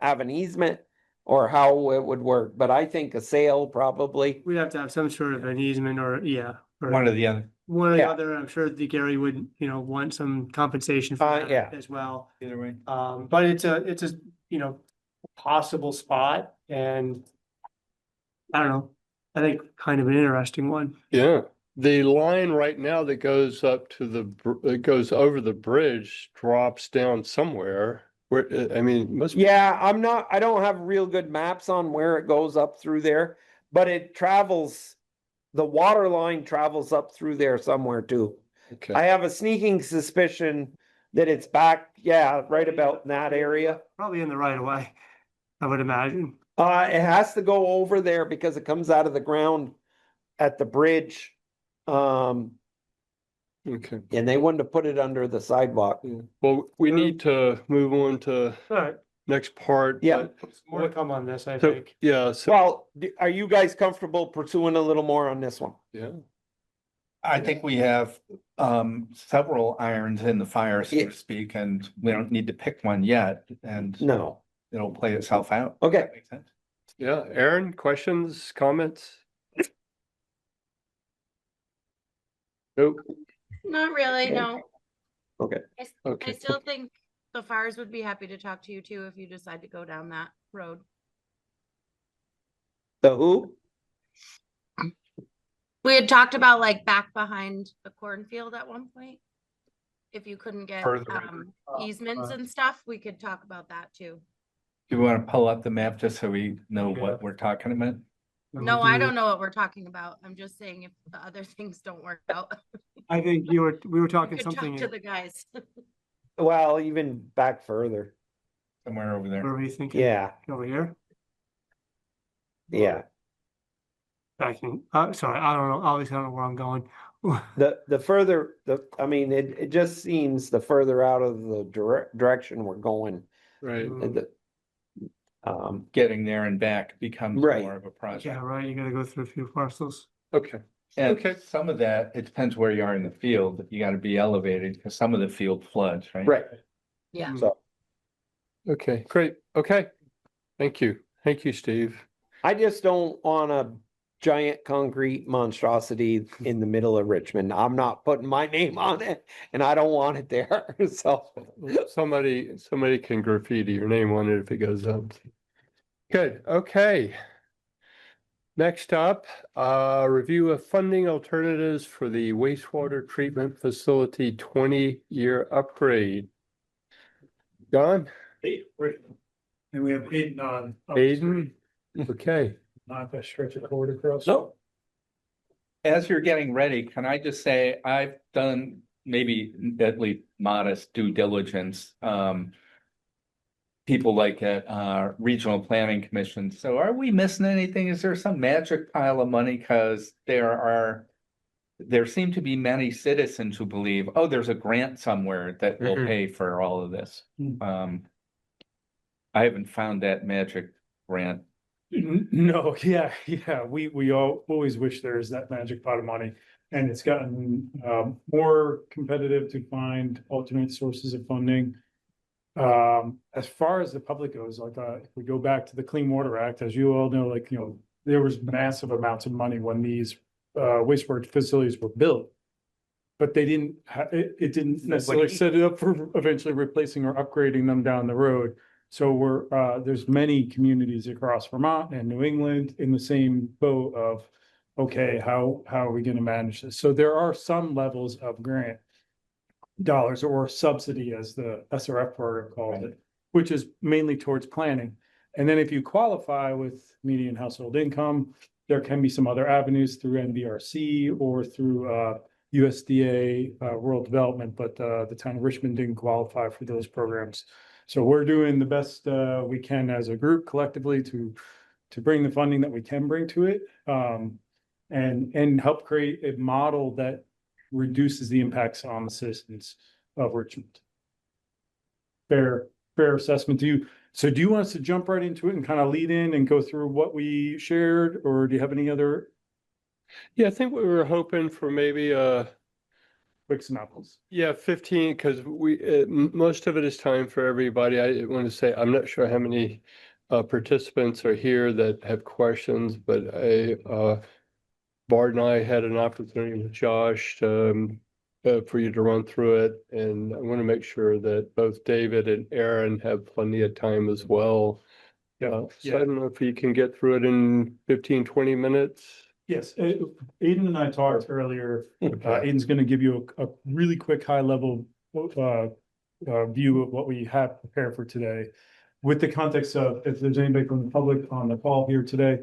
have an easement or how it would work, but I think a sale probably. We'd have to have some sort of an easement or, yeah. Or One or the other, one or the Yeah. other. I'm sure the Gary would, want some compensation for that Yeah. as well. either way. But it's a, possible spot and I don't know, I think kind of an interesting one. Yeah, the line right now that goes up to it goes over the bridge drops down somewhere where, I mean, must be. Yeah, I don't have real good maps on where it goes up through there, but it travels, the water line travels up through there somewhere too. Okay, I have a sneaking suspicion that it's back, yeah, right about in that area. Probably in the right of way, I would imagine. It has to go over there because it comes out of the ground at the bridge. okay. And they wouldn't have put it under the sidewalk. Yeah. Well, we need to move on to All right, next part. Yeah. but- more to come on this, I So, think. yeah, so, Well, are you guys comfortable pursuing a little more on this one? yeah, I think we have several irons in the fire, so Yeah. to speak, and we don't need to pick one yet, and No. it'll play itself out. Okay. That makes sense. yeah. Aaron, questions, comments? Nope. Not really, no. Okay. I Okay. still think the fires would be happy to talk to you too if you decide to go down that road. The who? We had talked about like back behind the cornfield at one point. If you couldn't get Further. easements and stuff, we could talk about that too. Do you want to pull up the map just so we know what we're talking about? No, I don't know what we're talking about. I'm just saying if the other things don't work out, I think we were we talking could talk something, to the guys. Well, even back further. Somewhere over what there. were we thinking? Yeah, Over here? yeah. I think, sorry, I don't know, obviously I don't know where I'm going. The further, I mean, it just seems the further out of the direction we're going. Right. the- Getting there and back becomes Right. more of a project. Yeah, right, you gotta go through a few parcels. Okay. And Okay. some of that, it depends where you are in the field. You gotta be elevated because some of the field floods, right? right, Yeah. so Okay, great. Okay. Thank you. Thank you, Steve. I just don't want a giant concrete monstrosity in the middle of Richmond. I'm not putting my name on it and I don't want it there, so. Somebody can graffiti your name on it if it goes up. Good, okay. Next up, review of funding alternatives for the wastewater treatment facility 20-year upgrade. John, And we have Hayden on. Hayden, okay. Not that stretch of cord across. So as you're getting ready, can I just say, I've done maybe at least modest due diligence. People like at regional planning commission. So are we missing anything? Is there some magic pile of money? Because there seem to be many citizens who believe, oh, there's a grant somewhere that will Mhm. pay for all of this. I haven't found that magic grant. No, yeah, we all always wish there's that magic pot of money. And it's gotten more competitive to find alternate sources of funding. As far as the public goes, like if we go back to the Clean Water Act, as you all know, like, there was massive amounts of money when these wastewater facilities were built. But they didn't, it didn't necessarily set it up for eventually replacing or upgrading them down the road. So there's many communities across Vermont and New England in the same boat of, okay, how are we gonna manage this? So there are some levels of grant dollars or subsidy, as the SRF program calls it, which is mainly towards planning. And then if you qualify with median household income, there can be some other avenues through NBRC or through USDA rural development, but the town of Richmond didn't qualify for those programs. So we're doing the best we can as a group collectively to bring the funding that we can bring to it, and help create a model that reduces the impacts on the citizens of Richmond. Fair assessment. Do you want us to jump right into it and kind of lead in and go through what we shared, or do you have any other Yeah, I think we were hoping for maybe quick synopsis? yeah, 15, because most of it is time for everybody. I want to say I'm not sure how many participants are here that have questions, but Bart and I had an opportunity with Josh for you to run through it, and I want to make sure that both David and Aaron have plenty of time as well. So I don't know if you can get through it in 15, 20 minutes. Yes, Aiden and I talked earlier. Aiden's going to give you a really quick high level view of what we have prepared for today, with the context of if there's anybody from the public on the call here today.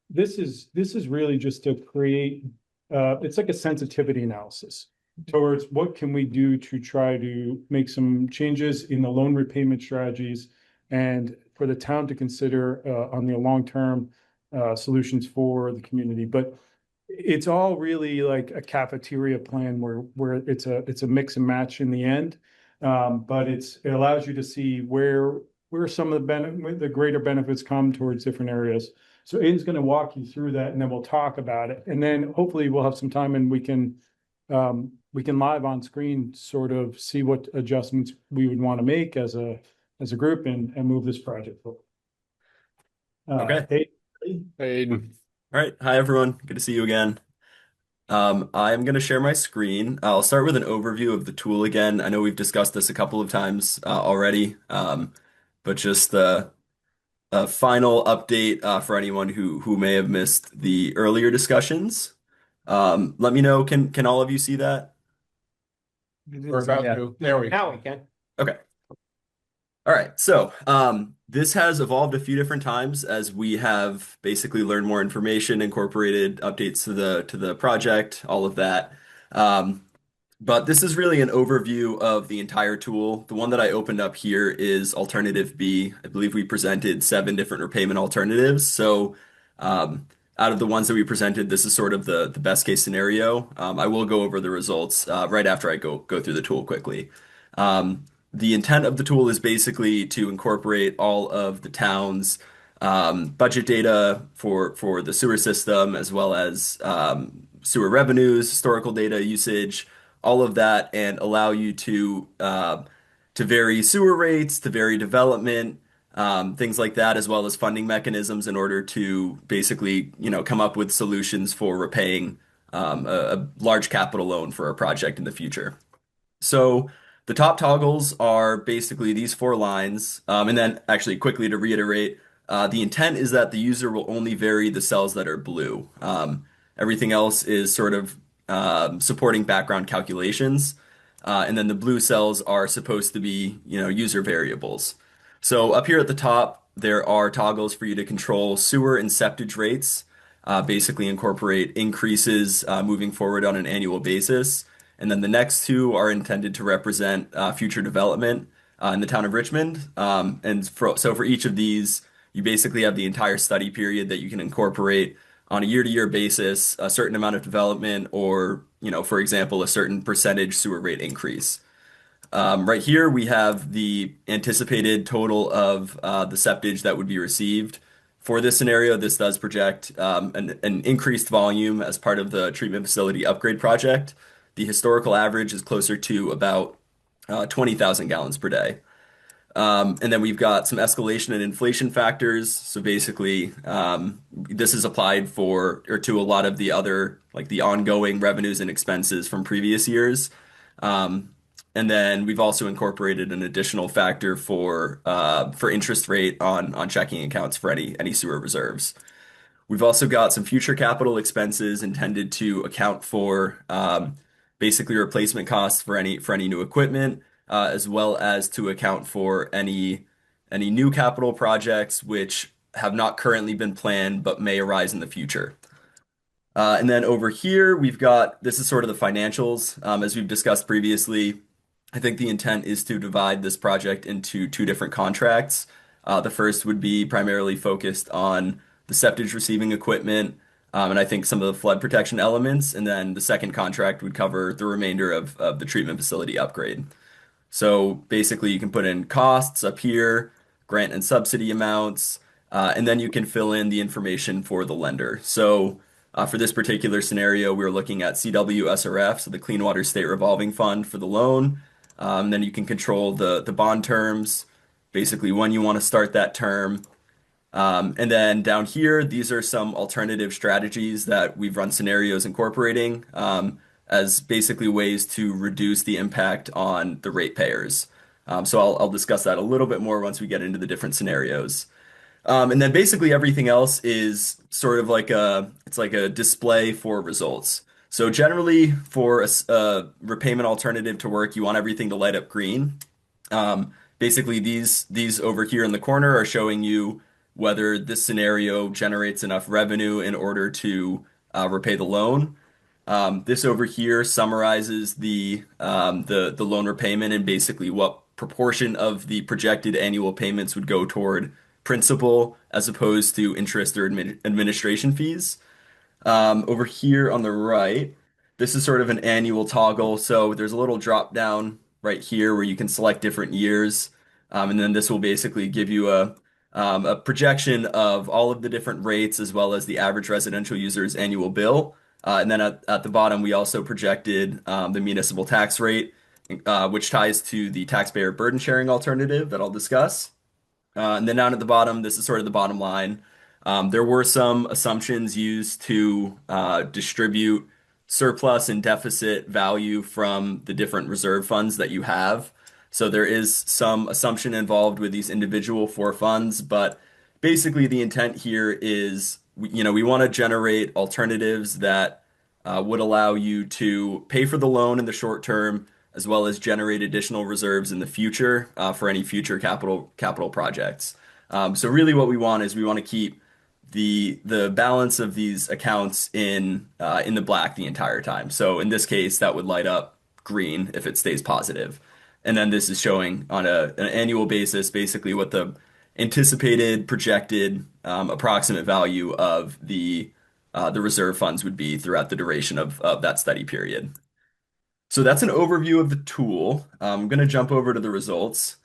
This is really just to create it's like a sensitivity analysis towards what can we do to try to make some changes in the loan repayment strategies, and for the town to consider on the long-term solutions for the community. But it's all really like a cafeteria plan where it's a mix and match in the end. But it allows you to see where some of the greater benefits come towards different areas. So Aiden's going to walk you through that, and then we'll talk about it. And then hopefully we'll have some time and we can live on screen sort of see what adjustments we would want to make as a group and move this project forward. Okay. Aiden. All right. Hi, everyone. Good to see you again. I'm going to share my screen. I'll start with an overview of the tool again. I know we've discussed this a couple of times already, but just a final update for anyone who may have missed the earlier discussions. Let me know. Can all of you see that? We're about to. There we go. Now we can. Okay. All right. So this has evolved a few different times as we have basically learned more information, incorporated updates to the project, all of that. But this is really an overview of the entire tool. The one that I opened up here is Alternative B. I believe we presented 7 different repayment alternatives. So out of the ones that we presented, this is sort of the best case scenario. I will go over the results right after I go through the tool quickly. The intent of the tool is basically to incorporate all of the town's budget data for the sewer system, as well as sewer revenues, historical data usage, all of that, and allow you to vary sewer rates, to vary development, things like that, as well as funding mechanisms in order to basically, come up with solutions for repaying a large capital loan for a project in the future. So the top toggles are basically these 4 lines. And then actually quickly to reiterate, the intent is that the user will only vary the cells that are blue. Everything else is sort of supporting background calculations. And then the blue cells are supposed to be, user variables. So up here at the top, there are toggles for you to control sewer and septage rates, basically incorporate increases moving forward on an annual basis. And then the next 2 are intended to represent future development in the town of Richmond. So for each of these, you basically have the entire study period that you can incorporate on a year-to-year basis, a certain amount of development, or, for example, a certain percentage sewer rate increase. Right here, we have the anticipated total of the septage that would be received. For this scenario, this does project an increased volume as part of the treatment facility upgrade project. The historical average is closer to about 20,000 gallons per day. And then we've got some escalation and inflation factors. So basically, this is applied to a lot of the other, like the ongoing revenues and expenses from previous years. And then we've also incorporated an additional factor for interest rate on checking accounts for any sewer reserves. We've also got some future capital expenses intended to account for basically replacement costs for any new equipment, as well as to account for any new capital projects which have not currently been planned but may arise in the future. And then over here, this is sort of the financials. As we've discussed previously, I think the intent is to divide this project into two different contracts. The first would be primarily focused on the septage receiving equipment, and I think some of the flood protection elements. And then the second contract would cover the remainder of the treatment facility upgrade. So basically, you can put in costs up here, grant and subsidy amounts, and then you can fill in the information for the lender. So for this particular scenario, we were looking at CWSRF, so the Clean Water State Revolving Fund for the loan. Then you can control the bond terms, basically when you want to start that term. And then down here, these are some alternative strategies that we've run scenarios incorporating as basically ways to reduce the impact on the ratepayers. So I'll discuss that a little bit more once we get into the different scenarios. And then basically everything else is sort of like it's like a display for results. So generally for a repayment alternative to work, you want everything to light up green. Basically these over here in the corner are showing you whether this scenario generates enough revenue in order to repay the loan. This over here summarizes the loan repayment and basically what proportion of the projected annual payments would go toward principal as opposed to interest or administration fees. Over here on the right, this is sort of an annual toggle. So there's a little drop down right here where you can select different years. And then this will basically give you a projection of all of the different rates as well as the average residential user's annual bill. And then at the bottom, we also projected the municipal tax rate, which ties to the taxpayer burden sharing alternative that I'll discuss. And then down at the bottom, this is sort of the bottom line. There were some assumptions used to distribute surplus and deficit value from the different reserve funds that you have. So there is some assumption involved with these individual four funds, but basically the intent here is, we want to generate alternatives that would allow you to pay for the loan in the short term, as well as generate additional reserves in the future for any future capital projects. So really what we want is we want to keep the balance of these accounts in the black the entire time. So in this case, that would light up green if it stays positive. And then this is showing on an annual basis, basically what the anticipated projected approximate value of the reserve funds would be throughout the duration of that study period. So that's an overview of the tool. I'm going to jump over to the results.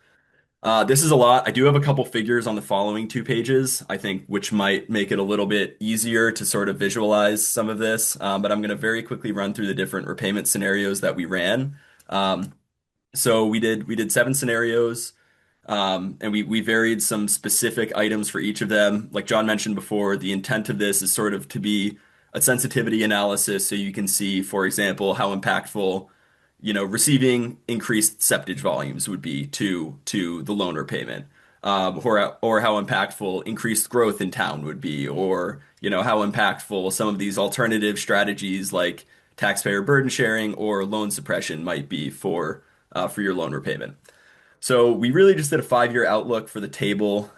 This is a lot. I do have a couple figures on the following two pages, I think, which might make it a little bit easier to sort of visualize some of this. But I'm going to very quickly run through the different repayment scenarios that we ran. So we did 7 scenarios, and we varied some specific items for each of them. Like John mentioned before, the intent of this is sort of to be a sensitivity analysis so you can see, for example, how impactful receiving increased septage volumes would be to the loan repayment, or how impactful increased growth in town would be, or how impactful some of these alternative strategies like taxpayer burden sharing or loan suppression might be for your loan repayment. So we really just did a 5-year outlook for the table.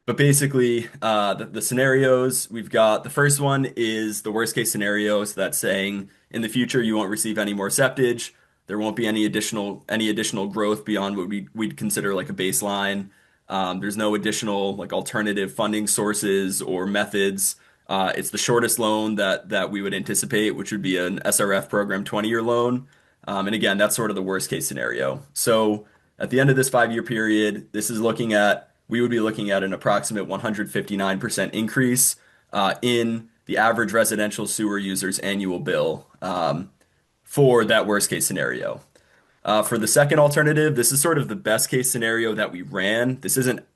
But basically, the scenarios we've got, the first one is the worst case scenario. So that's saying in the future, you won't receive any more septage. There won't be any additional growth beyond what we'd consider like a baseline. There's no additional like alternative funding sources or methods. It's the shortest loan that we would anticipate, which would be an SRF program 20-year loan. And again, that's sort of the worst case scenario. So at the end of this 5-year period, we would be looking at an approximate 159% increase in the average residential sewer user's annual bill for that worst case scenario. For the second alternative, this is sort of the best case scenario that we ran.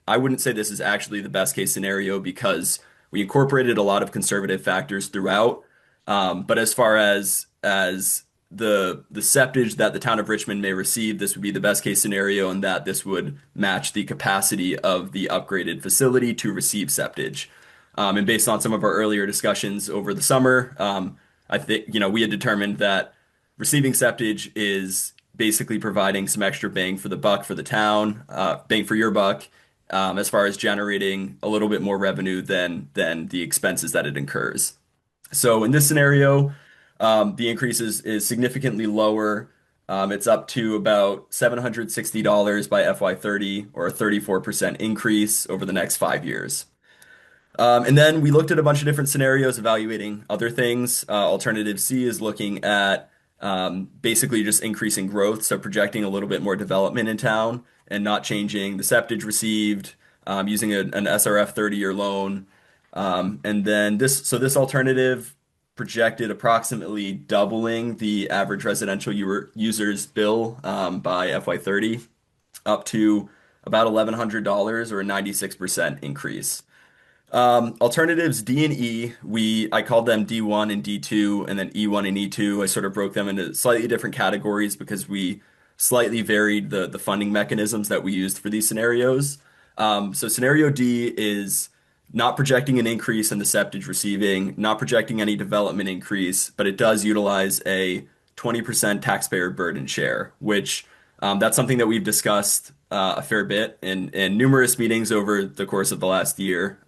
I wouldn't say this is actually the best case scenario because we incorporated a lot of conservative factors throughout. But as far as the septage that the town of Richmond may receive, this would be the best case scenario, and that this would match the capacity of the upgraded facility to receive septage. And based on some of our earlier discussions over the summer, I think we had determined that receiving septage is basically providing some extra bang for the buck for the town, bang for your buck, as far as generating a little bit more revenue than the expenses that it incurs. So in this scenario, the increase is significantly lower It's up to about $760 by FY30, or a 34% increase over the next 5 years. And then we looked at a bunch of different scenarios evaluating other things. Alternative C is looking at basically just increasing growth, so projecting a little bit more development in town and not changing the septage received, using an SRF 30-year loan. And then this alternative projected approximately doubling the average residential user's bill by FY30, up to about $1,100, or a 96% increase. Alternatives D and E, I called them D1 and D2, and then E1 and E2. I sort of broke them into slightly different categories because we slightly varied the funding mechanisms that we used for these scenarios. So scenario D is not projecting an increase in the septage receiving, not projecting any development increase, but it does utilize a 20% taxpayer burden share, which that's something that we've discussed a fair bit in numerous meetings over the course of the last year.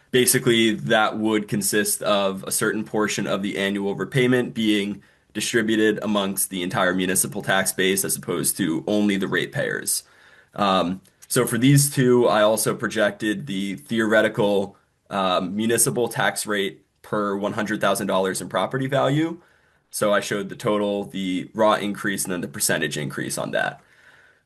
Basically, that would consist of a certain portion of the annual repayment being distributed amongst the entire municipal tax base as opposed to only the ratepayers. So for these two, I also projected the theoretical municipal tax rate per $100,000 in property value. So I showed the total, the raw increase, and then the percentage increase on that.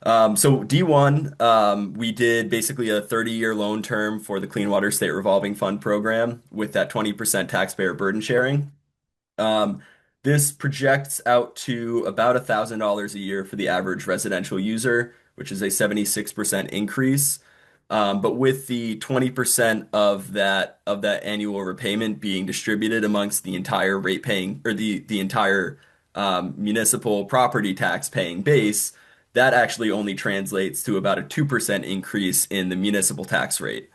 So D1, we did basically a 30-year loan term for the Clean Water State Revolving Fund program with that 20% taxpayer burden sharing. This projects out to about $1,000 a year for the average residential user, which is a 76% increase. But with the 20% of that annual repayment being distributed amongst the entire rate paying, or the entire municipal property tax paying base, that actually only translates to about a 2% increase in the municipal tax rate.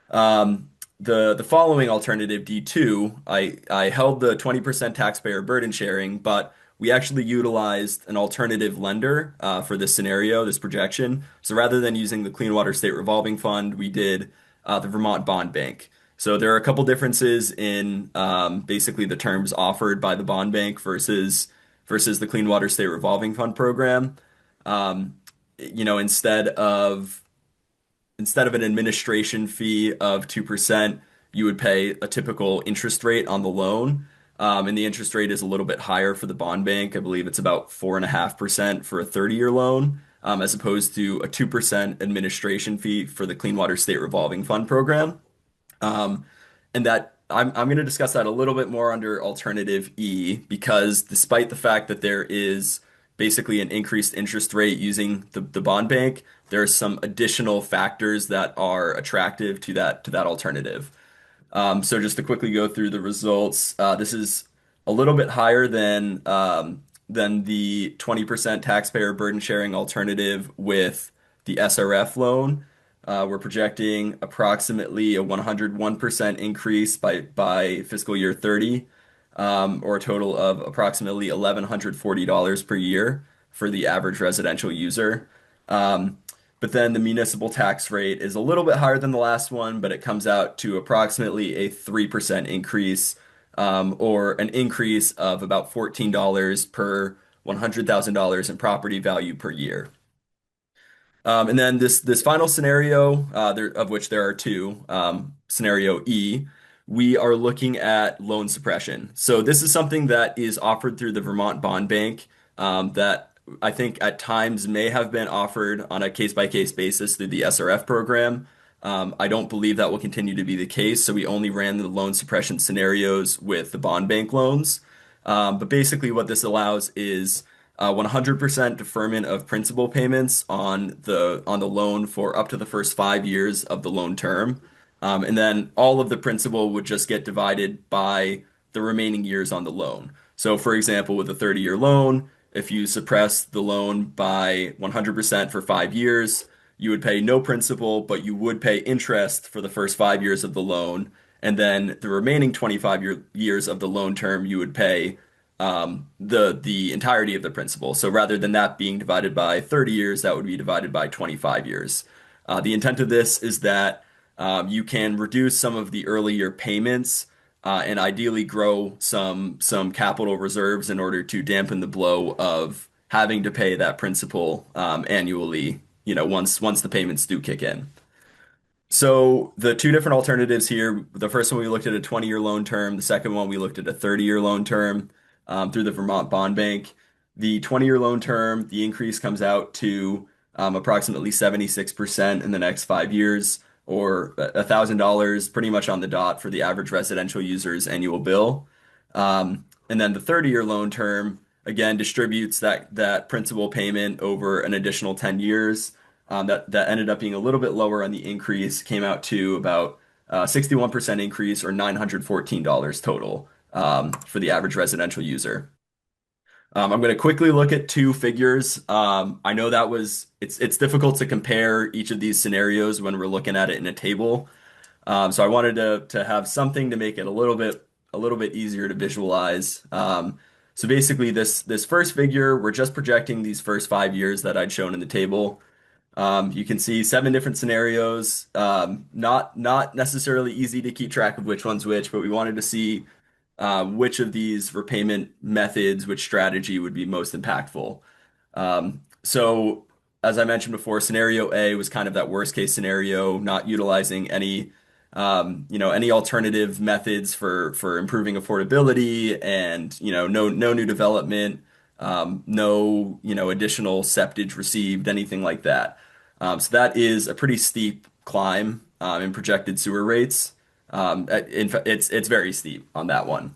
The following alternative, D2, I held the 20% taxpayer burden sharing, but we actually utilized an alternative lender for this scenario, this projection. So rather than using the Clean Water State Revolving Fund, we did the Vermont Bond Bank. So there are a couple differences in basically the terms offered by the bond bank versus the Clean Water State Revolving Fund program. Instead of an administration fee of 2%, you would pay a typical interest rate on the loan. And the interest rate is a little bit higher for the bond bank. I believe it's about 4.5% for a 30-year loan, as opposed to a 2% administration fee for the Clean Water State Revolving Fund program. And that I'm going to discuss that a little bit more under alternative E, because despite the fact that there is basically an increased interest rate using the bond bank, there are some additional factors that are attractive to that alternative. So just to quickly go through the results, this is a little bit higher than the 20% taxpayer burden sharing alternative with the SRF loan. We're projecting approximately a 101% increase by fiscal year 30, or a total of approximately $1,140 per year for the average residential user. But then the municipal tax rate is a little bit higher than the last one, but it comes out to approximately a 3% increase, or an increase of about $14 per $100,000 in property value per year. And then this final scenario, of which there are two, scenario E, we are looking at loan suppression. So this is something that is offered through the Vermont Bond Bank, that I think at times may have been offered on a case-by-case basis through the SRF program. I don't believe that will continue to be the case, so we only ran the loan suppression scenarios with the bond bank loans. But basically what this allows is 100% deferment of principal payments on the loan for up to the first 5 years of the loan term. And then all of the principal would just get divided by the remaining years on the loan. So for example, with a 30-year loan, if you suppress the loan by 100% for 5 years, you would pay no principal, but you would pay interest for the first 5 years of the loan. And then the remaining 25 years of the loan term, you would pay the entirety of the principal. So rather than that being divided by 30 years, that would be divided by 25 years. The intent of this is that you can reduce some of the earlier payments, and ideally grow some capital reserves in order to dampen the blow of having to pay that principal annually, once the payments do kick in. So the two different alternatives here, the first one we looked at a 20-year loan term, the second one we looked at a 30-year loan term through the Vermont Bond Bank. The 20-year loan term, the increase comes out to approximately 76% in the next 5 years, or $1,000 pretty much on the dot for the average residential user's annual bill. And then the 30-year loan term, again, distributes that principal payment over an additional 10 years. That ended up being a little bit lower on the increase, came out to about 61% increase or $914 total for the average residential user. I'm going to quickly look at two figures. I know it's difficult to compare each of these scenarios when we're looking at it in a table. So I wanted to have something to make it a little bit easier to visualize. So basically this first figure, we're just projecting these first 5 years that I'd shown in the table. You can see 7 different scenarios. Not necessarily easy to keep track of which one's which, but we wanted to see which of these repayment methods, which strategy would be most impactful. So as I mentioned before, scenario A was kind of that worst case scenario, not utilizing any alternative methods for improving affordability and, no new development, no, additional septage received, anything like that. So that is a pretty steep climb in projected sewer rates. In fact, it's very steep on that one.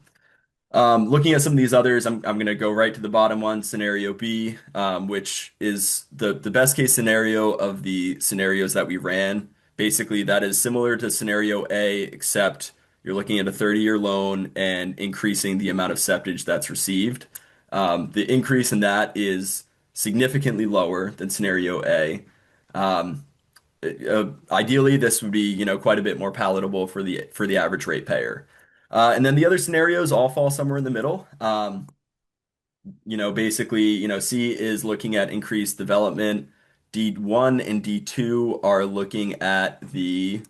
Looking at some of these others, I'm going to go right to the bottom one, scenario B, which is the best case scenario of the scenarios that we ran. Basically, that is similar to scenario A, except you're looking at a 30-year loan and increasing the amount of septage that's received. The increase in that is significantly lower than scenario A. Ideally, this would be, quite a bit more palatable for the average ratepayer. And then the other scenarios all fall somewhere in the middle. Basically, C is looking at increased development. D1 and D2 are looking at right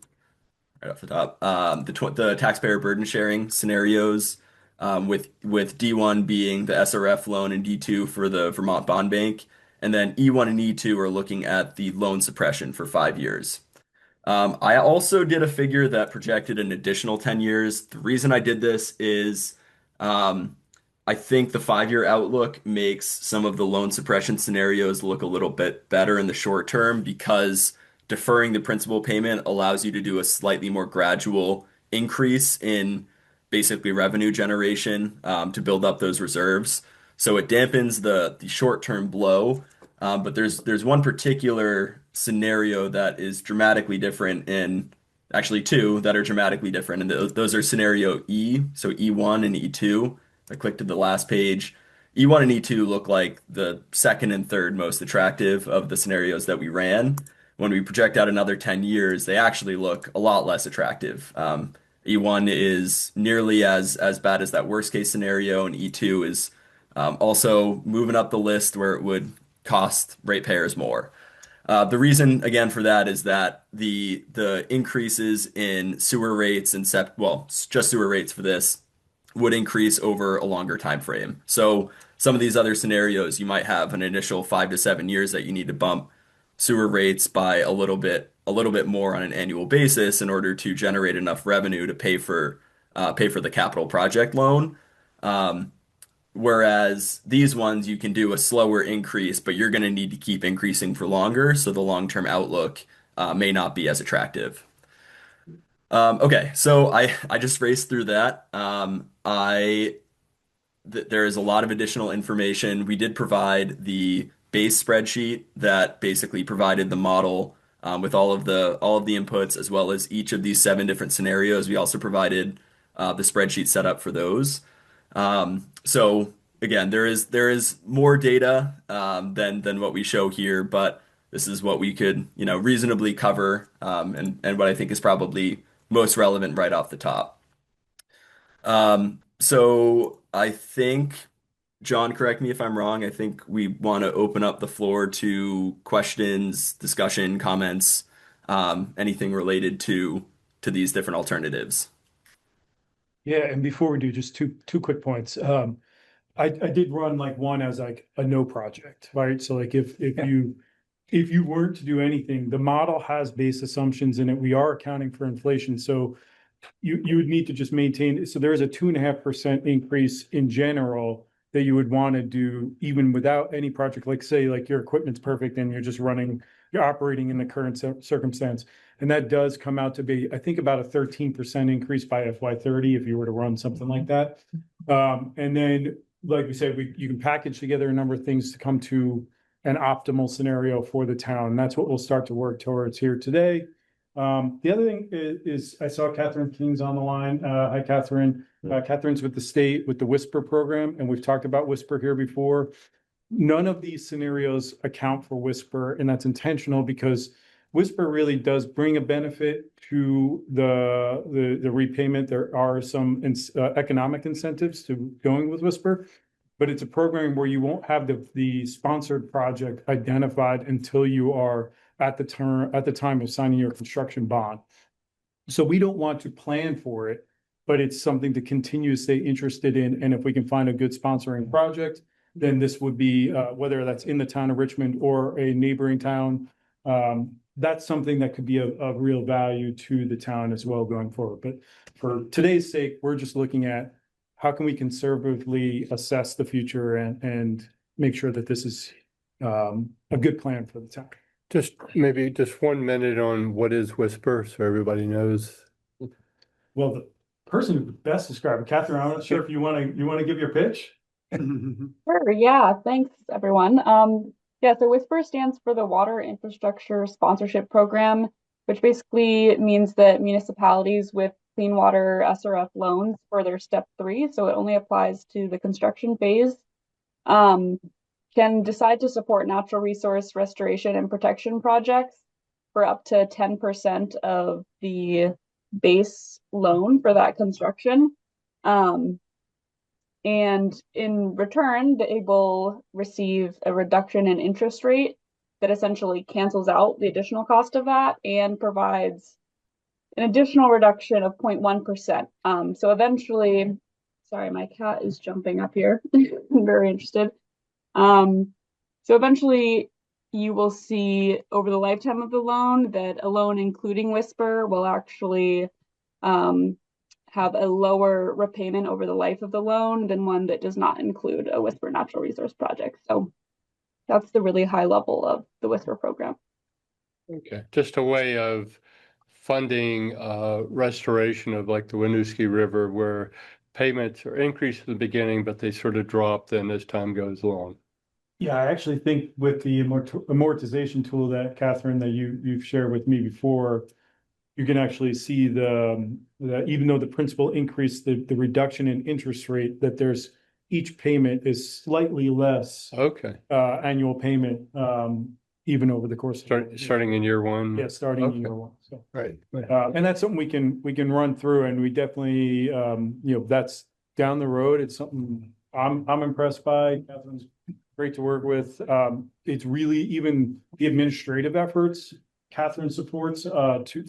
off the top, the taxpayer burden sharing scenarios, with D1 being the SRF loan and D2 for the Vermont Bond Bank. And then E1 and E2 are looking at the loan suppression for 5 years. I also did a figure that projected an additional 10 years. The reason I did this is I think the 5-year outlook makes some of the loan suppression scenarios look a little bit better in the short term because deferring the principal payment allows you to do a slightly more gradual increase in basically revenue generation to build up those reserves. So it dampens the short-term blow. But there's one particular scenario that is dramatically different, and actually two that are dramatically different, and those are scenario E, so E1 and E2. I clicked to the last page. E1 and E2 look like the second and third most attractive of the scenarios that we ran. When we project out another 10 years, they actually look a lot less attractive. E1 is nearly as bad as that worst case scenario, and E2 is also moving up the list where it would cost ratepayers more. The reason, again, for that is that the increases in sewer rates and just sewer rates for this would increase over a longer time frame. So some of these other scenarios, you might have an initial 5 to 7 years that you need to bump sewer rates by a little bit more on an annual basis in order to generate enough revenue to pay for the capital project loan. Whereas these ones, you can do a slower increase, but you're going to need to keep increasing for longer, so the long-term outlook may not be as attractive. Okay, so I just raced through that. There is a lot of additional information. We did provide the base spreadsheet that basically provided the model with all of the inputs as well as each of these 7 different scenarios. We also provided the spreadsheet set up for those. So again, there is more data than what we show here, but this is what we could reasonably cover and what I think is probably most relevant right off the top. So I think, John, correct me if I'm wrong. I think we want to open up the floor to questions, discussion, comments, anything related to these different alternatives. Yeah, and before we do, just two quick points. I did run like one as like a no project, right? So like if Yeah. you weren't to do anything, the model has base assumptions in it. We are accounting for inflation, so you would need to just maintain. So there is a 2.5% increase in general that you would want to do even without any project. Like say like your equipment's perfect and you're just running, you're operating in the current circumstance, and that does come out to be, I think, about a 13% increase by FY30 if you were to run something like that. And then, like we said, you can package together a number of things to come to an optimal scenario for the town. That's what we'll start to work towards here today. The other thing is I saw Catherine King's on the line. Hi, Catherine. Catherine's with the state with the Whisper program, and we've talked about Whisper here before. None of these scenarios account for Whisper, and that's intentional because Whisper really does bring a benefit to the repayment. There are some economic incentives to going with Whisper, but it's a program where you won't have the sponsored project identified until you are at the time of signing your construction bond. So we don't want to plan for it, but it's something to continue to stay interested in. And if we can find a good sponsoring project, then this would be, whether that's in the town of Richmond or a neighboring town, that's something that could be of real value to the town as well going forward. But for today's sake, we're just looking at how can we conservatively assess the future and make sure that this is a good plan for the town. Just maybe just 1 minute on what is Whisper, so everybody knows. Well, the person who best described it, Catherine, I'm not sure if you want to give your pitch. Sure, yeah, thanks everyone. Yeah, so Whisper stands for the Water Infrastructure Sponsorship Program, which basically means that municipalities with clean water SRF loans for their step 3, so it only applies to the construction phase, can decide to support natural resource restoration and protection projects for up to 10% of the base loan for that construction. And in return, they will receive a reduction in interest rate that essentially cancels out the additional cost of that and provides an additional reduction of 0.1%. So eventually, sorry, my cat is jumping up here. I'm very interested. So eventually you will see over the lifetime of the loan that a loan including Whisper will actually have a lower repayment over the life of the loan than one that does not include a Whisper natural resource project. So that's the really high level of the Whisper program. Okay, just a way of funding restoration of like the Winooski River where payments are increased at the beginning, but they sort of drop then as time goes along. Yeah, I actually think with the amortization tool that Catherine that you've shared with me before, you can actually see the even though the principal increased, the reduction in interest rate, that there's each payment is slightly less. Okay. Annual payment even over the course of starting in year 1. Yeah, starting in year 1. So right. And that's something we can run through, and we definitely that's down the road. It's something I'm impressed by. Catherine's great to work with. It's really even the administrative efforts Catherine supports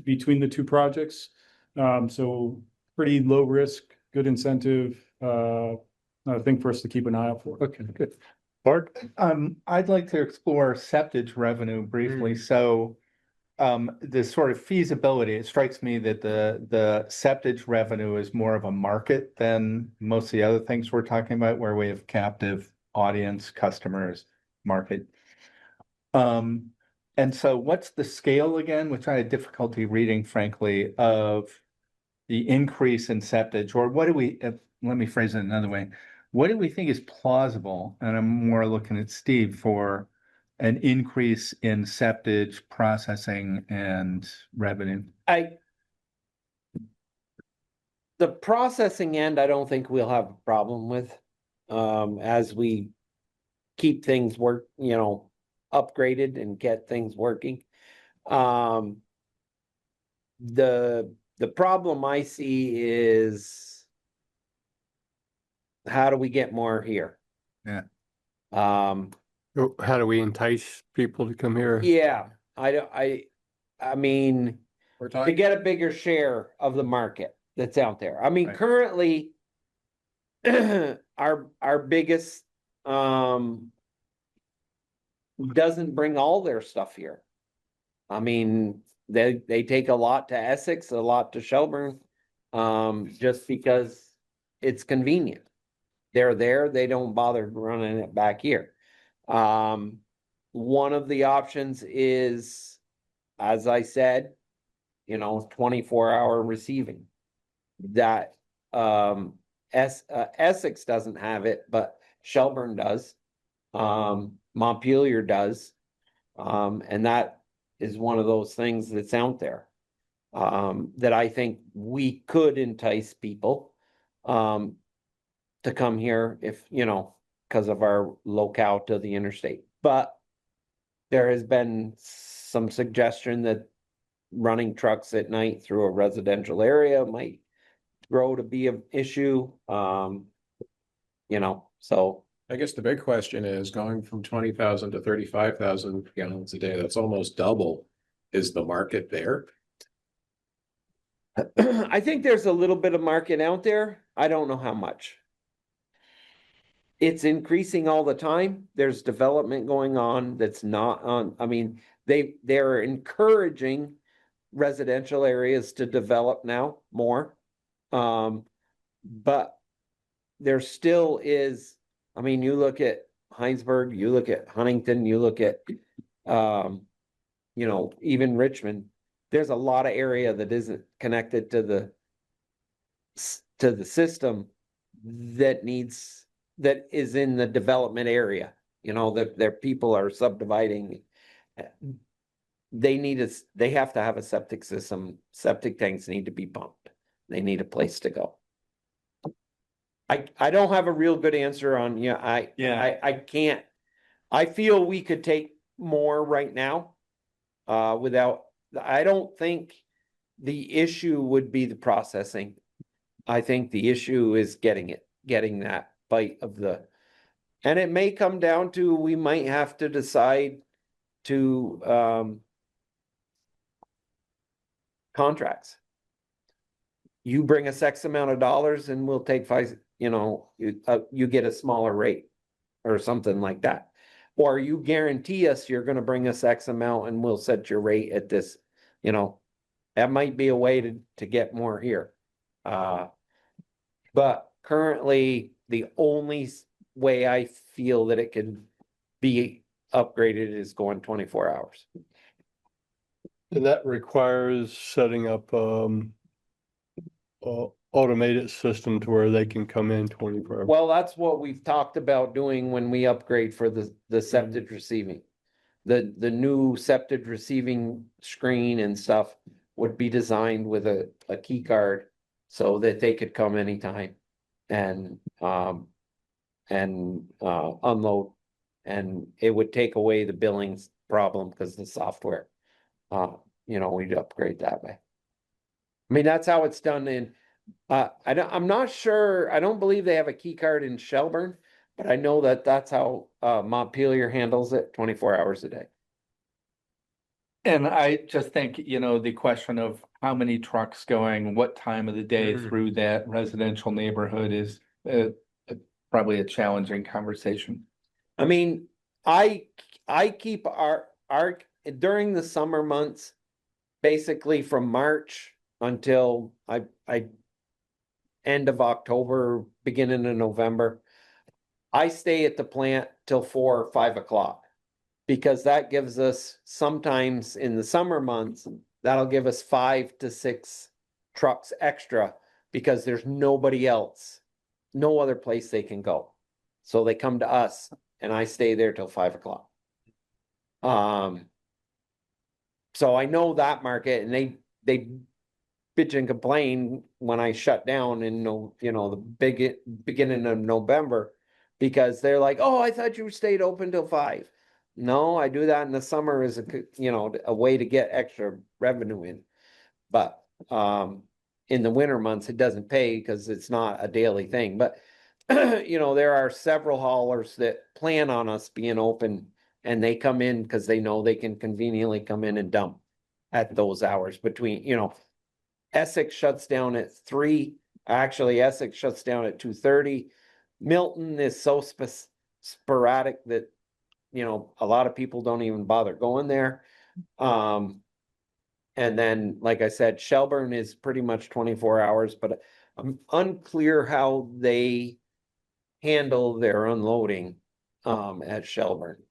between the two projects. So pretty low risk, good incentive thing for us to keep an eye out for. Okay, good. Bart? I'd like to explore septage revenue briefly. So the sort of feasibility, it strikes me that the septage revenue is more of a market than most of the other things we're talking about, where we have captive audience, customers, market. And so what's the scale again, which I had difficulty reading, frankly, of the increase in septage, or what do we, let me phrase it another way. What do we think is plausible? And I'm more looking at Steve for an increase in septage processing and revenue. The processing end, I don't think we'll have a problem with, as we keep things upgraded and get things working. The problem I see is, how do we get more here? Yeah. How do we entice people to come here? Yeah, I mean, to get a bigger share of the market that's out there. I mean, Right. currently, our biggest, doesn't bring all their stuff here. I mean, they take a lot to Essex, a lot to Shelburne, just because it's convenient. They're there, they don't bother running it back here. One of the options is, as I said, 24-hour receiving. That, Essex doesn't have it, but Shelburne does. Montpelier does. And that is one of those things that's out there. That I think we could entice people, to come here if, because of our locale to the interstate. But there has been some suggestion that running trucks at night through a residential area might grow to be an issue. So I guess the big question is going from 20,000 to 35,000 gallons a day. That's almost double. Is the market there? I think there's a little bit of market out there. I don't know how much. It's increasing all the time. There's development going on that's not on. I mean, they're encouraging residential areas to develop now more. But there still is, I mean, you look at Heinsberg, you look at Huntington, you look at, even Richmond, there's a lot of area that isn't connected to the system that is in the development area, that their people are subdividing. They have to have a septic system. Septic tanks need to be pumped. They need a place to go. I don't have a real good answer on, I can't. I feel we could take more right now, I don't think the issue would be the processing. I think the issue is getting that bite of and it may come down to, we might have to decide to, contracts. You bring us X amount of dollars and we'll take five, you get a smaller rate or something like that. Or you guarantee us you're going to bring us X amount and we'll set your rate at this, that might be a way to get more here. But currently the only way I feel that it can be upgraded is going 24 hours. And that requires setting up automated system to where they can come in 24 hours. Well, that's what we've talked about doing when we upgrade for the septic receiving. The new septic receiving screen and stuff would be designed with a key card so that they could come anytime and unload, and it would take away the billings problem because the software, we'd upgrade that way. I mean, that's how it's done in, I'm not sure, I don't believe they have a key card in Shelburne, but I know that that's how Montpelier handles it 24 hours a day. And I just think, the question of how many trucks going, what time of the day through that residential neighborhood is probably a challenging conversation. I mean, I keep our during the summer months, basically from March until I end of October, beginning of November, I stay at the plant till 4 or 5 o'clock, because that gives us, sometimes in the summer months, that'll give us 5 to 6 trucks extra because there's nobody else, no other place they can go. So they come to us and I stay there till 5 o'clock. So I know that market, and they bitch and complain when I shut down in the beginning of November, because they're like, oh, I thought you stayed open till 5. No, I do that in the summer as a way to get extra revenue in. But in the winter months, it doesn't pay because it's not a daily thing. But there are several haulers that plan on us being open, and they come in because they know they can conveniently come in and dump at those hours between, Essex shuts down at 3, Actually, Essex shuts down at 2:30. Milton is so sporadic that, you know, a lot of people don't even bother going there. And then, like I said, Shelburne is pretty much 24 hours, but I'm unclear how they handle their unloading at Shelburne.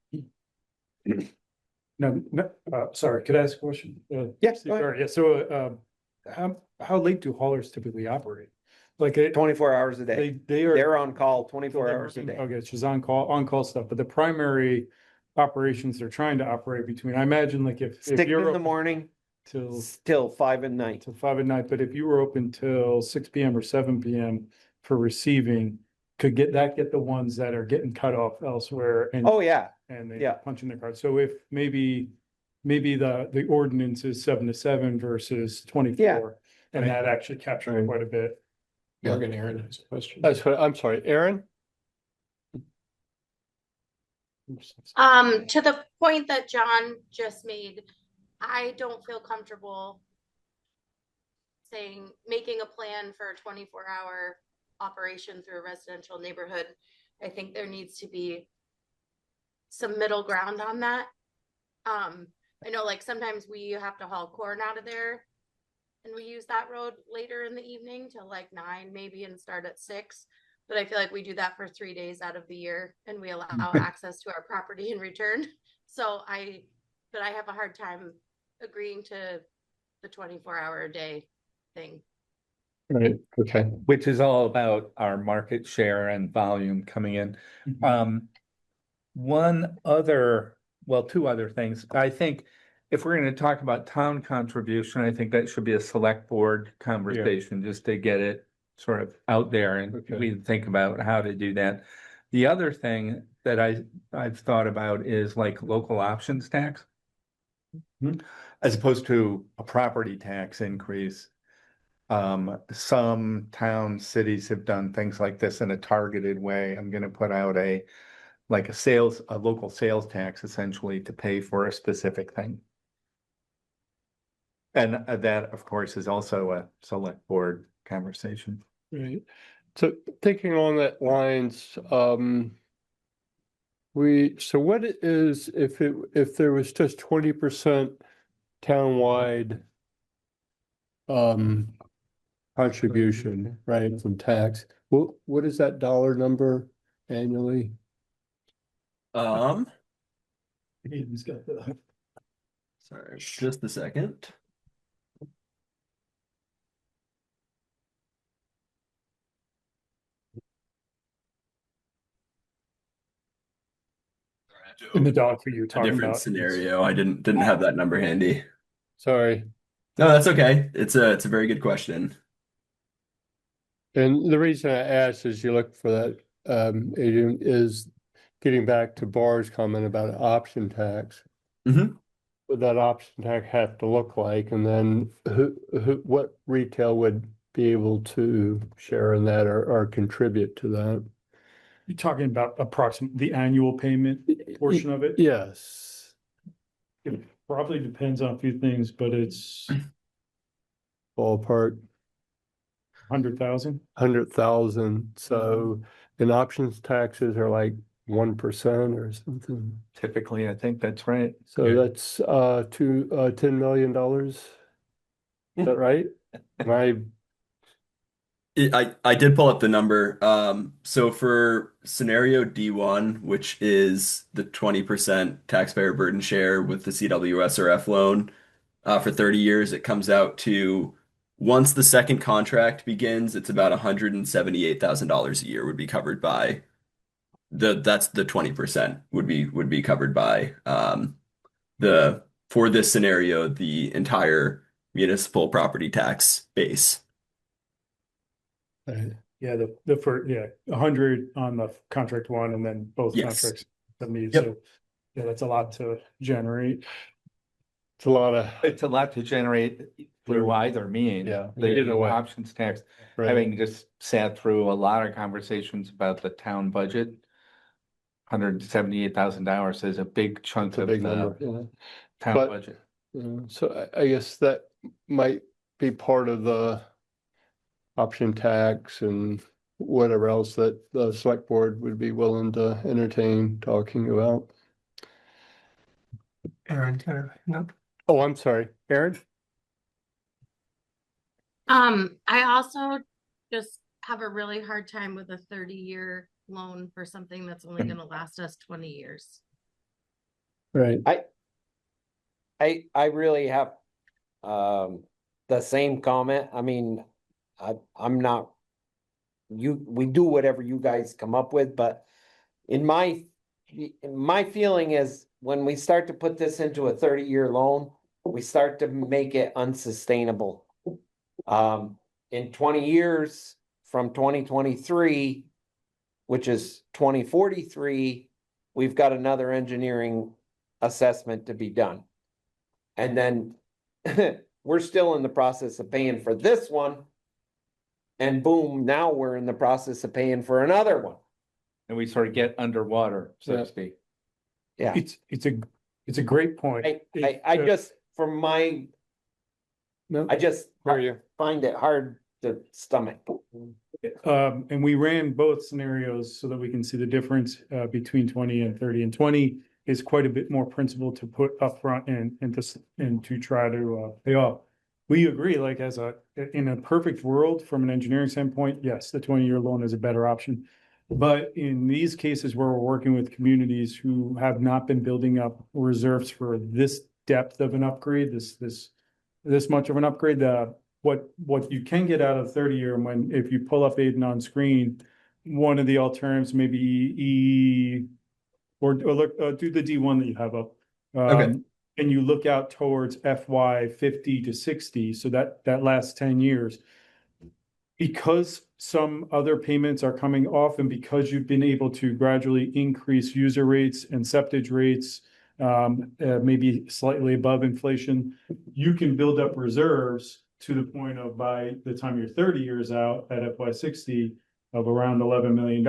No, sorry, could I ask a question? Yes, Steve, go ahead. all right, yeah, so, how late do haulers typically operate? Like, 24 hours a day. They're on call 24 hours a day. Okay, it's just on call stuff, but the primary operations they're trying to operate between, I imagine like if 6 you're in the open morning till till 5 at night. 5 at night, but if you were open till 6 PM or 7 PM for receiving, could get the ones that are getting cut off elsewhere and Oh, yeah. and they Yeah. punch in their card. So if maybe the ordinance is 7 to 7 versus 24, and that actually captures quite a bit. Yeah. Morgan, Aaron has a question. That's what, I'm sorry, Aaron? To the point that John just made, I don't feel comfortable making a plan for a 24-hour operation through a residential neighborhood. I think there needs to be some middle ground on that. I know like sometimes we have to haul corn out of there and we use that road later in the evening till like 9 maybe and start at 6. But I feel like we do that for 3 days out of the year and we allow access to our property in return. So I have a hard time agreeing to the 24-hour a day thing. Right, okay. Which is all about our market share and volume coming in. Two other things. I think if we're going to talk about town contribution, I think that should be a select board conversation, just to get it sort of out there and we think about how to do that. The other thing that I've thought about is like local options tax. As opposed to a property tax increase. Some towns, cities have done things like this in a targeted way. I'm gonna put out a local sales tax essentially to pay for a specific thing. And that, of course, is also a select board conversation. Right. So thinking on that lines, so what is, if there was just 20% townwide contribution, right, from tax, what is that dollar number annually? Aiden's got the. Sorry, just a second. In the dog for you A talking different about. scenario. I didn't have that number handy. Sorry. No, that's okay. It's a very good question. And the reason I asked is you look for that, Adrian, is getting back to Barr's comment about option tax. What that option tax have to look like, and then what retail would be able to share in that or contribute to that? You're talking about the annual payment portion of it? Yes. It probably depends on a few things, but it's Ballpark. 100,000. 100,000. So, and options taxes are like 1% or something. Typically, I think that's right. So that's $10 million. Is that right? I did pull up the number. So for scenario D1, which is the 20% taxpayer burden share with the CWSRF loan, for 30 years, it comes out to, once the second contract begins, it's about $178,000 a year would be covered by that's the 20% would be covered by for this scenario, the entire municipal property tax base. Yeah, the first 100 on the contract one, and then both contracts 70. So yeah, that's a lot to generate. It's a lot to generate through either means. Yeah, The options tax, having just sat through a lot of conversations about the town budget. $178,000 is a big chunk of the town budget. So I guess that might be part of the option tax and whatever else that the select board would be willing to entertain talking about. Aaron, no. Oh, I'm sorry, Aaron? I also just have a really hard time with a 30-year loan for something that's only going to last us 20 years. Right. I really have the same comment. I mean, I'm not, we do whatever you guys come up with, but in my feeling is when we start to put this into a 30-year loan, we start to make it unsustainable. In 20 years from 2023, which is 2043, we've got another engineering assessment to be done. And then we're still in the process of paying for this one. And boom, now we're in the process of paying for another one. And we sort of get underwater, so Yeah. to speak. Yeah. It's a great point. I just, from my, No, I just hear you. find it hard to stomach. And we ran both scenarios so that we can see the difference between 20 and 30. And 20 is quite a bit more principal to put upfront and to try to pay off. We agree, like in a perfect world, from an engineering standpoint, yes, the 20-year loan is a better option. But in these cases where we're working with communities who have not been building up reserves for this depth of an upgrade, this much of an upgrade, what you can get out of 30-year, when if you pull up Aiden on screen, one of the alternatives maybe or look do the D1 that you have up. Okay. And you look out towards FY 50 to 60, so that lasts 10 years. Because some other payments are coming off, and because you've been able to gradually increase user rates and septage rates, maybe slightly above inflation, you can build up reserves to the point of, by the time you're 30 years out at FY 60, of around $11 million.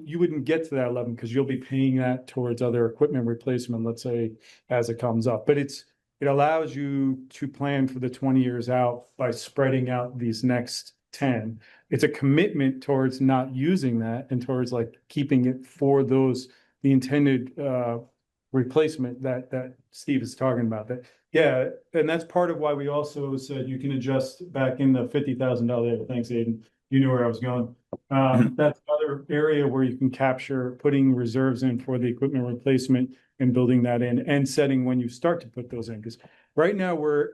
You wouldn't get to that 11 because you'll be paying that towards other equipment replacement, let's say, as it comes up. But it allows you to plan for the 20 years out by spreading out these next 10. It's a commitment towards not using that and towards like keeping it for the intended replacement that Steve is talking about. That, yeah, and that's part of why we also said you can adjust back in the $50,000. Thanks, Aiden. You knew where I was going. That's another area where you can capture putting reserves in for the equipment replacement and building that in and setting when you start to put those in. Because right now we're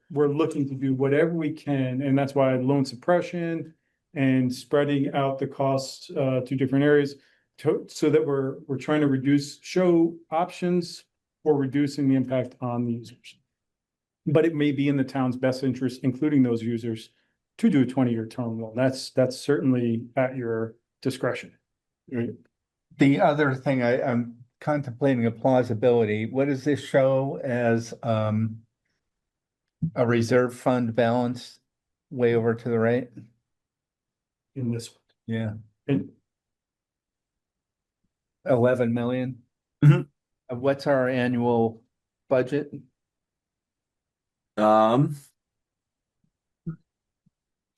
looking to do whatever we can, and that's why loan suppression and spreading out the costs to different areas so that we're trying to show options for reducing the impact on the users. But it may be in the town's best interest, including those users, to do a 20-year term loan. That's certainly at your discretion. The other thing I'm contemplating a plausibility. What does this show as a reserve fund balance way over to the right? In this one. Yeah. And 11 million. What's our annual budget?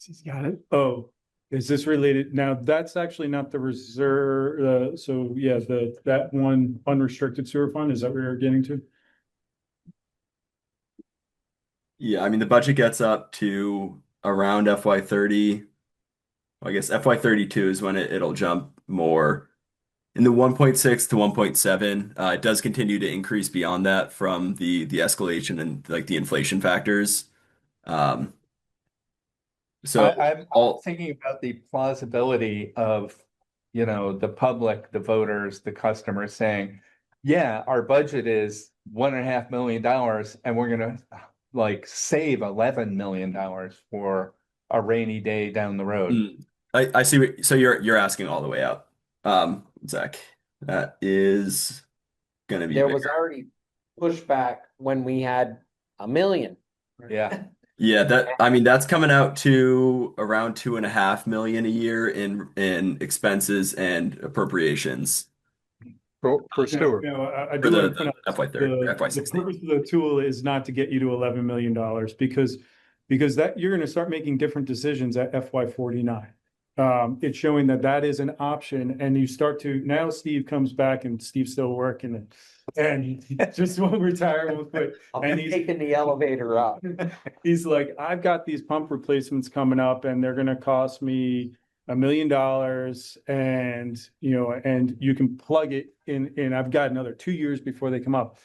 He's got it. Oh, is this related? Now, that's actually not the reserve. So yeah, that one unrestricted sewer fund, is that where you're getting to? Yeah, I mean, the budget gets up to around FY 30. I guess FY 32 is when it'll jump more. In the 1.6 to 1.7, it does continue to increase beyond that from the escalation and like the inflation factors. So I'm thinking about the plausibility of, the public, the voters, the customers saying, yeah, our budget is $1.5 million and we're going to like save $11 million for a rainy day down the road. I see. So you're asking all the way out. Zach, that is going to be There bigger. was already pushback when we had $1 million. Yeah. Yeah, that's coming out to around 2.5 million a year in expenses and appropriations. For sewer. I do want to point out FY 30, FY the 60. purpose of the tool is not to get you to $11 million, because because that you're going to start making different decisions at FY49. It's showing that that is an option, and you start to now. Steve comes back, and Steve's still working, and he just won't retire real quick. And he's taking the elevator up. He's like, I've got these pump replacements coming up, and they're going to cost me $1 million, and and you can plug it in. And I've got another 2 years before they come up.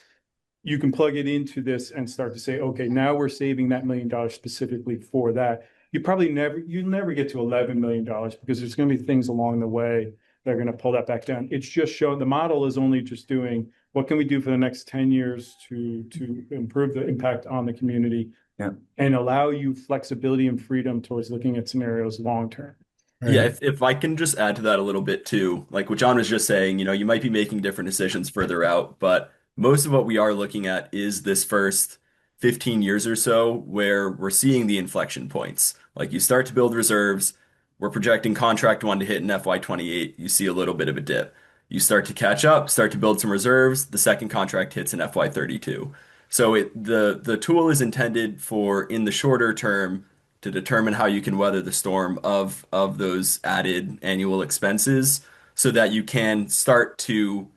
You can plug it into this and start to say, okay, now we're saving that $1 million specifically for that. You'll never get to $11 million because there's going to be things along the way that are going to pull that back down. It's just showing the model is only just doing what can we do for the next 10 years to improve the impact on the community and allow you flexibility and freedom towards looking at scenarios long term. Yeah, if I can just add to that a little bit too, like what John was just saying, you might be making different decisions further out, but most of what we are looking at is this first 15 years or so where we're seeing the inflection points. Like you start to build reserves, we're projecting contract one to hit in FY28, you see a little bit of a dip. You start to catch up, start to build some reserves, the second contract hits in FY32. So the tool is intended for in the shorter term to determine how you can weather the storm of those added annual expenses so that you can start to,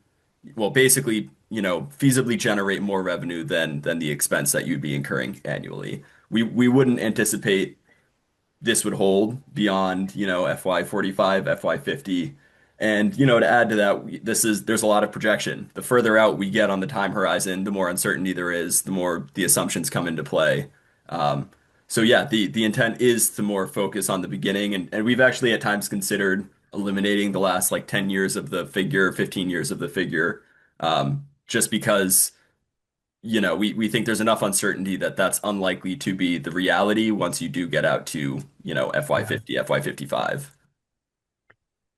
well, basically, feasibly generate more revenue than the expense that you'd be incurring annually. We wouldn't anticipate this would hold beyond, FY45, FY50. And, to add to that, there's a lot of projection. The further out we get on the time horizon, the more uncertainty there is, the more the assumptions come into play. So yeah, the intent is to more focus on the beginning, and we've actually at times considered eliminating the last like 10 years of the figure, 15 years of the figure, just because, we think there's enough uncertainty that that's unlikely to be the reality once you do get out to, FY50, FY55.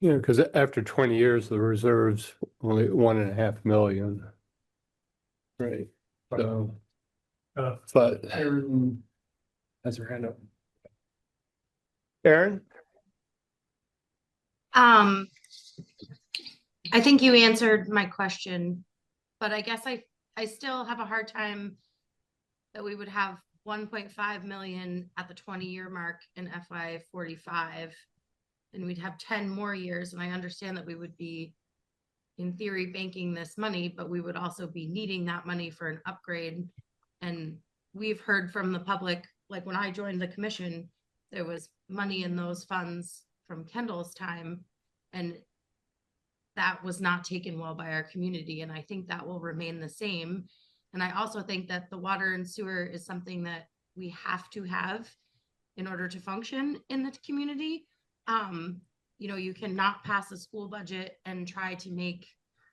Yeah, because after 20 years, the reserves only 1.5 million. Right. So, but Aaron has her hand up. Aaron? I think you answered my question, but I guess I still have a hard time that we would have 1.5 million at the 20-year mark in FY45, and we'd have 10 more years. And I understand that we would be, in theory, banking this money, but we would also be needing that money for an upgrade. And we've heard from the public, like when I joined the commission, there was money in those funds from Kendall's time, and that was not taken well by our community. And I think that will remain the same. And I also think that the water and sewer is something that we have to have in order to function in the community. You cannot pass a school budget and try to make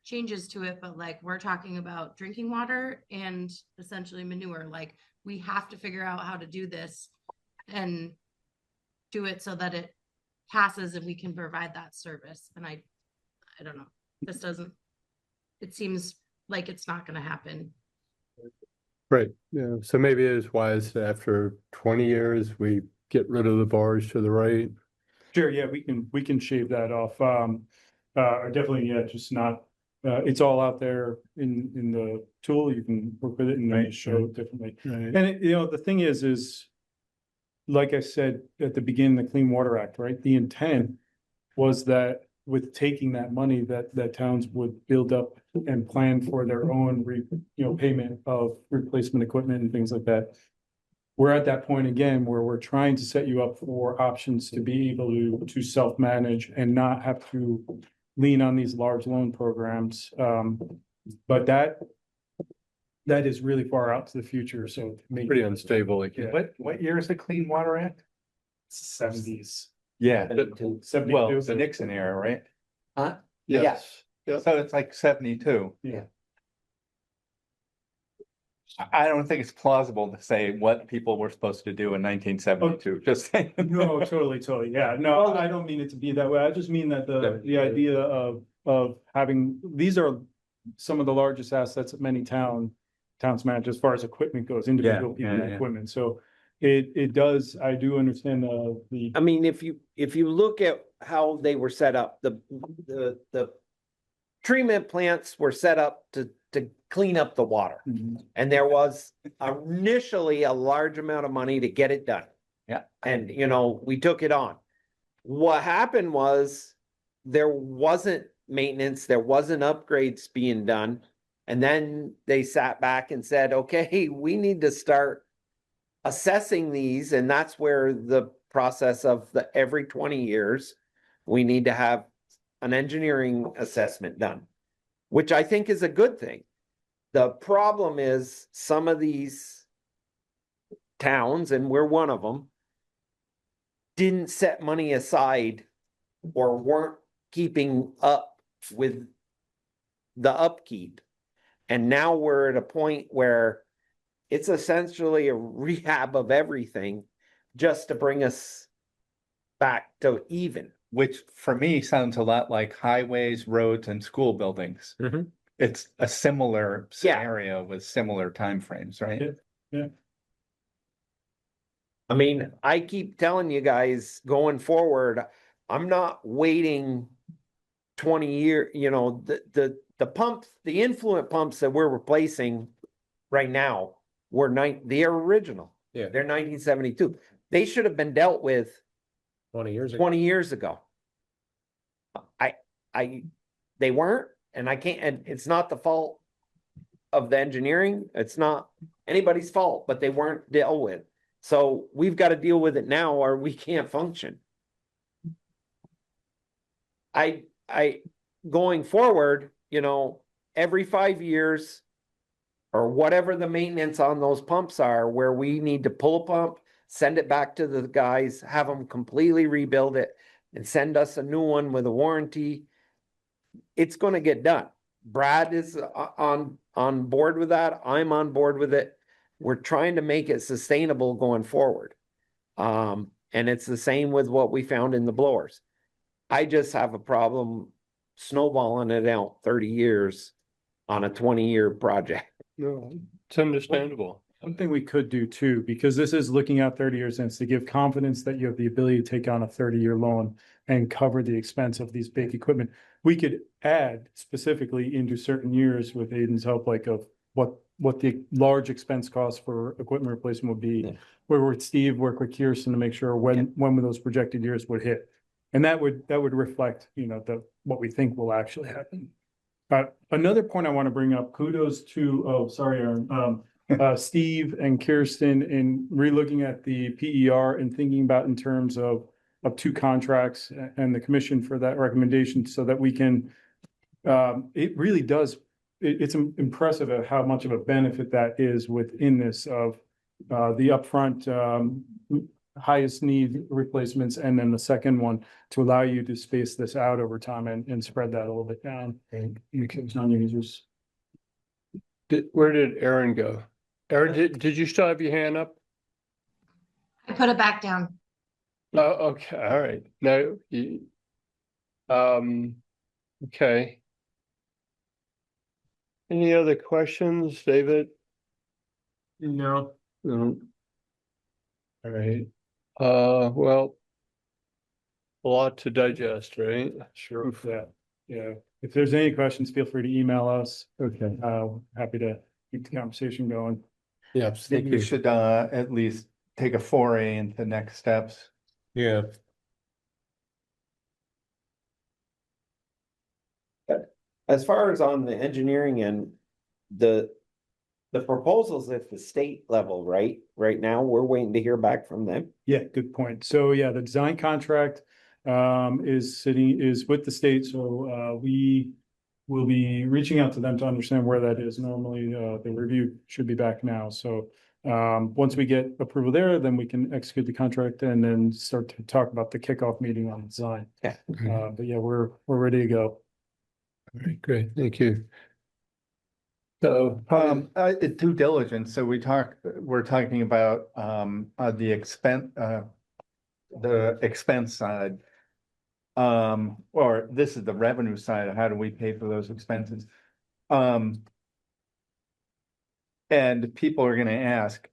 changes to it, but like we're talking about drinking water and essentially manure. Like we have to figure out how to do this and do it so that it passes and we can provide that service. And I don't know. It seems like it's not going to happen. Right. Yeah. So maybe it is wise after 20 years, we get rid of the bars to the right. Sure. Yeah, we can shave that off. Definitely, yeah, just not. It's all out there in the tool. You can work with it and show it differently. Right. And the thing is like I said at the beginning, the Clean Water Act, right? The intent was that with taking that money, that towns would build up and plan for their own payment of replacement equipment and things like that. We're at that point again where we're trying to set you up for options to be able to self-manage and not have to lean on these large loan programs. But that is really far out to the future. So pretty unstable. Like, yeah. What year is the Clean Water Act? 70s. Yeah. 72. Well, the Nixon era, right? Huh? yes. Yeah. So it's like 72. Yeah. I don't think it's plausible to say what people were supposed to do in 1972. Just saying. No, totally. Yeah, no, I don't mean it to be that way. I just mean that the idea of having, these are some of the largest assets that many towns manage as far as equipment goes, individual people and equipment. So it does, I do understand the. I mean, if you look at how they were set up, the treatment plants were set up to to clean up the water. And there was initially a large amount of money to get it done. Yeah. And, you know, we took it on. What happened was there wasn't maintenance, there wasn't upgrades being done. And then they sat back and said, okay, we need to start assessing these. And that's where the process of the every 20 years, we need to have an engineering assessment done, which I think is a good thing. The problem is some of these towns, and we're one of them, didn't set money aside or weren't keeping up with the upkeep. And now we're at a point where it's essentially a rehab of everything just to bring us back to even. Which for me sounds a lot like highways, roads, and school buildings. Mhm. It's a similar Yeah. scenario with similar timeframes, right? Yeah. I mean, I keep telling you guys going forward, I'm not waiting 20 years, you know, the pumps, the influent pumps that we're replacing right now were they're original. Yeah. They're 1972. They should have been dealt with 20 years ago. 20 years ago. They weren't, and I can't, and it's not the fault of the engineering. It's not anybody's fault, but they weren't dealt with. So we've got to deal with it now or we can't function. Going forward, you know, every 5 years or whatever the maintenance on those pumps are, where we need to pull a pump, send it back to the guys, have them completely rebuild it and send us a new one with a warranty. It's going to get done. Brad is on board with that. I'm on board with it. We're trying to make it sustainable going forward. And it's the same with what we found in the blowers. I just have a problem snowballing it out 30 years on a 20-year project. No, it's understandable. One thing we could do too, because this is looking out 30 years, and it's to give confidence that you have the ability to take on a 30-year loan and cover the expense of these big equipment. We could add specifically into certain years with Aiden's help, like of what the large expense costs for equipment replacement would be. Yeah. Where with Steve, work with Kirsten to make sure when those projected years would hit. And that would reflect, you know, what we think will actually happen. Another point I want to bring up, kudos to, Aaron, Steve and Kirsten in relooking at the PER and thinking about in terms of two contracts and the commission for that recommendation so that we can, it really does, it's impressive at how much of a benefit that is within this of the upfront highest need replacements, and then the second one to allow you to space this out over time and spread that a little bit down and on your users. Where did Aaron go? Aaron, did you still have your hand up? I put it back down. Oh, okay, all right. No, okay. Any other questions, David? No. No. All right. Well, a lot to digest, right? Sure. Yeah. If there's any questions, feel free to email us. Okay. Happy to keep the conversation going. Yes, Think thank we you. should at least take a foray into next steps. Yeah. As far as on the engineering end, the proposals at the state level, right? Right now, we're waiting to hear back from them. Yeah, good point. So yeah, the design contract is with the state. So we will be reaching out to them to understand where that is. Normally, the review should be back now. So once we get approval there, then we can execute the contract and then start to talk about the kickoff meeting on the design. Yeah. But yeah, we're ready to go. All right, great, thank you. So, Due diligence, so we're talking about the expense side. Or this is the revenue side of how do we pay for those expenses? And people are gonna ask,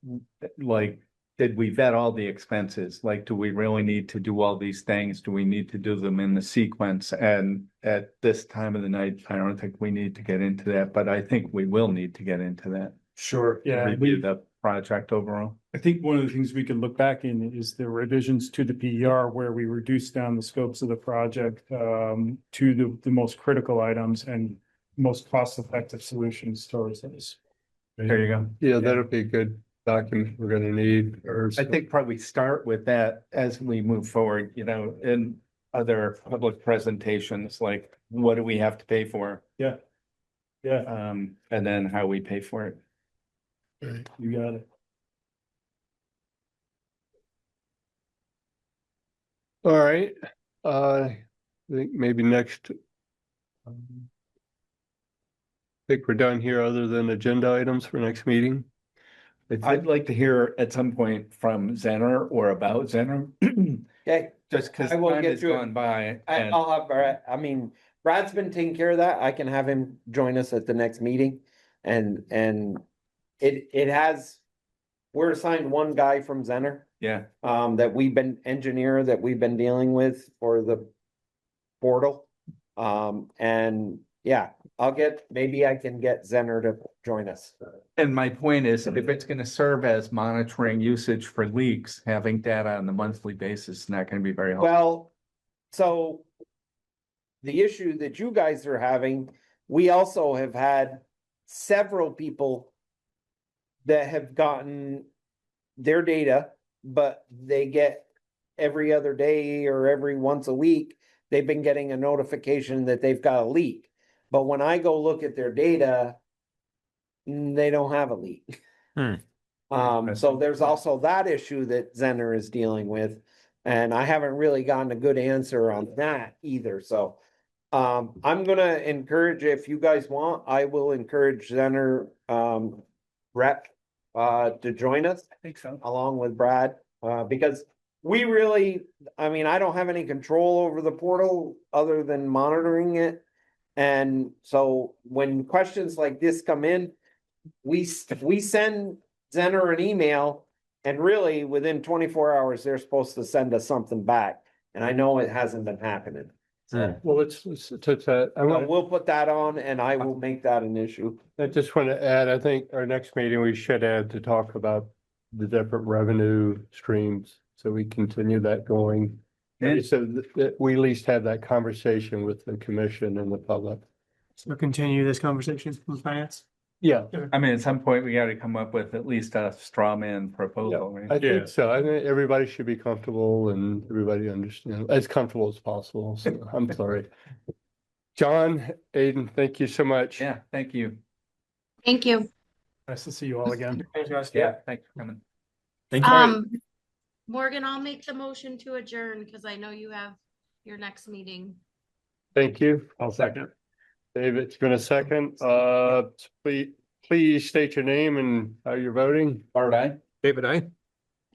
like, did we vet all the expenses? Like, do we really need to do all these things? Do we need to do them in the sequence? And at this time of the night, I don't think we need to get into that, but I think we will need to get into that. Sure, yeah. Review the project overall. I think one of the things we can look back in is the revisions to the PER where we reduced down the scopes of the project to the most critical items and most cost-effective solutions towards those. There you go. Yeah, that'll be a good document we're gonna need. Or I think probably start with that as we move forward, you know, in other public presentations, like what do we have to pay for? Yeah. Yeah, And then how we pay for it. you got it. All right, I think maybe next. I think we're done here other than agenda items for next meeting. I'd like to hear at some point from Zenner or about Zenner. Okay, Just because I will time get has you- gone by and I'll have Brad, I mean, Brad's been taking care of that. I can have him join us at the next meeting. And it has, we're assigned one guy from Zenner, yeah, that we've been dealing with for the portal. And yeah, maybe I can get Zenner to join us. and my point is if it's gonna serve as monitoring usage for leaks, having data on the monthly basis is not gonna be very helpful. Well, so the issue that you guys are having, we also have had several people that have gotten their data, but they get every other day or every once a week, they've been getting a notification that they've got a leak. But when I go look at their data, they don't have a leak. So there's also that issue that Zenner is dealing with. And I haven't really gotten a good answer on that either, so. I'm gonna encourage, if you guys want, I will encourage Zenner, rep, to join us. I think so. Along with Brad, because we really, I mean, I don't have any control over the portal other than monitoring it. And so when questions like this come in, we send Zenner an email and really within 24 hours, they're supposed to send us something back. And I know it hasn't been happening. So Well, let's touch that. we'll put that on and I will make that an issue. I just want to add, I think our next meeting, we should add to talk about the different revenue streams. So we continue that going. And So that we at least have that conversation with the commission and the public. So continue this conversation with finance. Yeah, I mean, at some point, we gotta come up with at least a straw man proposal, right? I think so. I think everybody should be comfortable and everybody understand, as comfortable as possible. So I'm sorry. John, Aiden, thank you so much. Yeah, thank you. Thank you. Nice to see you all again. Yeah, thanks for coming. Thank you. Morgan, I'll make the motion to adjourn because I know you have your next meeting. Thank you. I'll second. David, it's been a second. Please state your name and how you're voting. Bart, aye? David, I.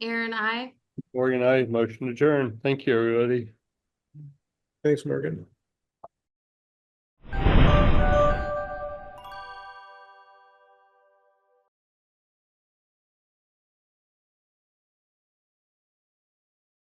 Aaron, I. Morgan, I motion adjourn. Thank you, everybody. Thanks, Morgan.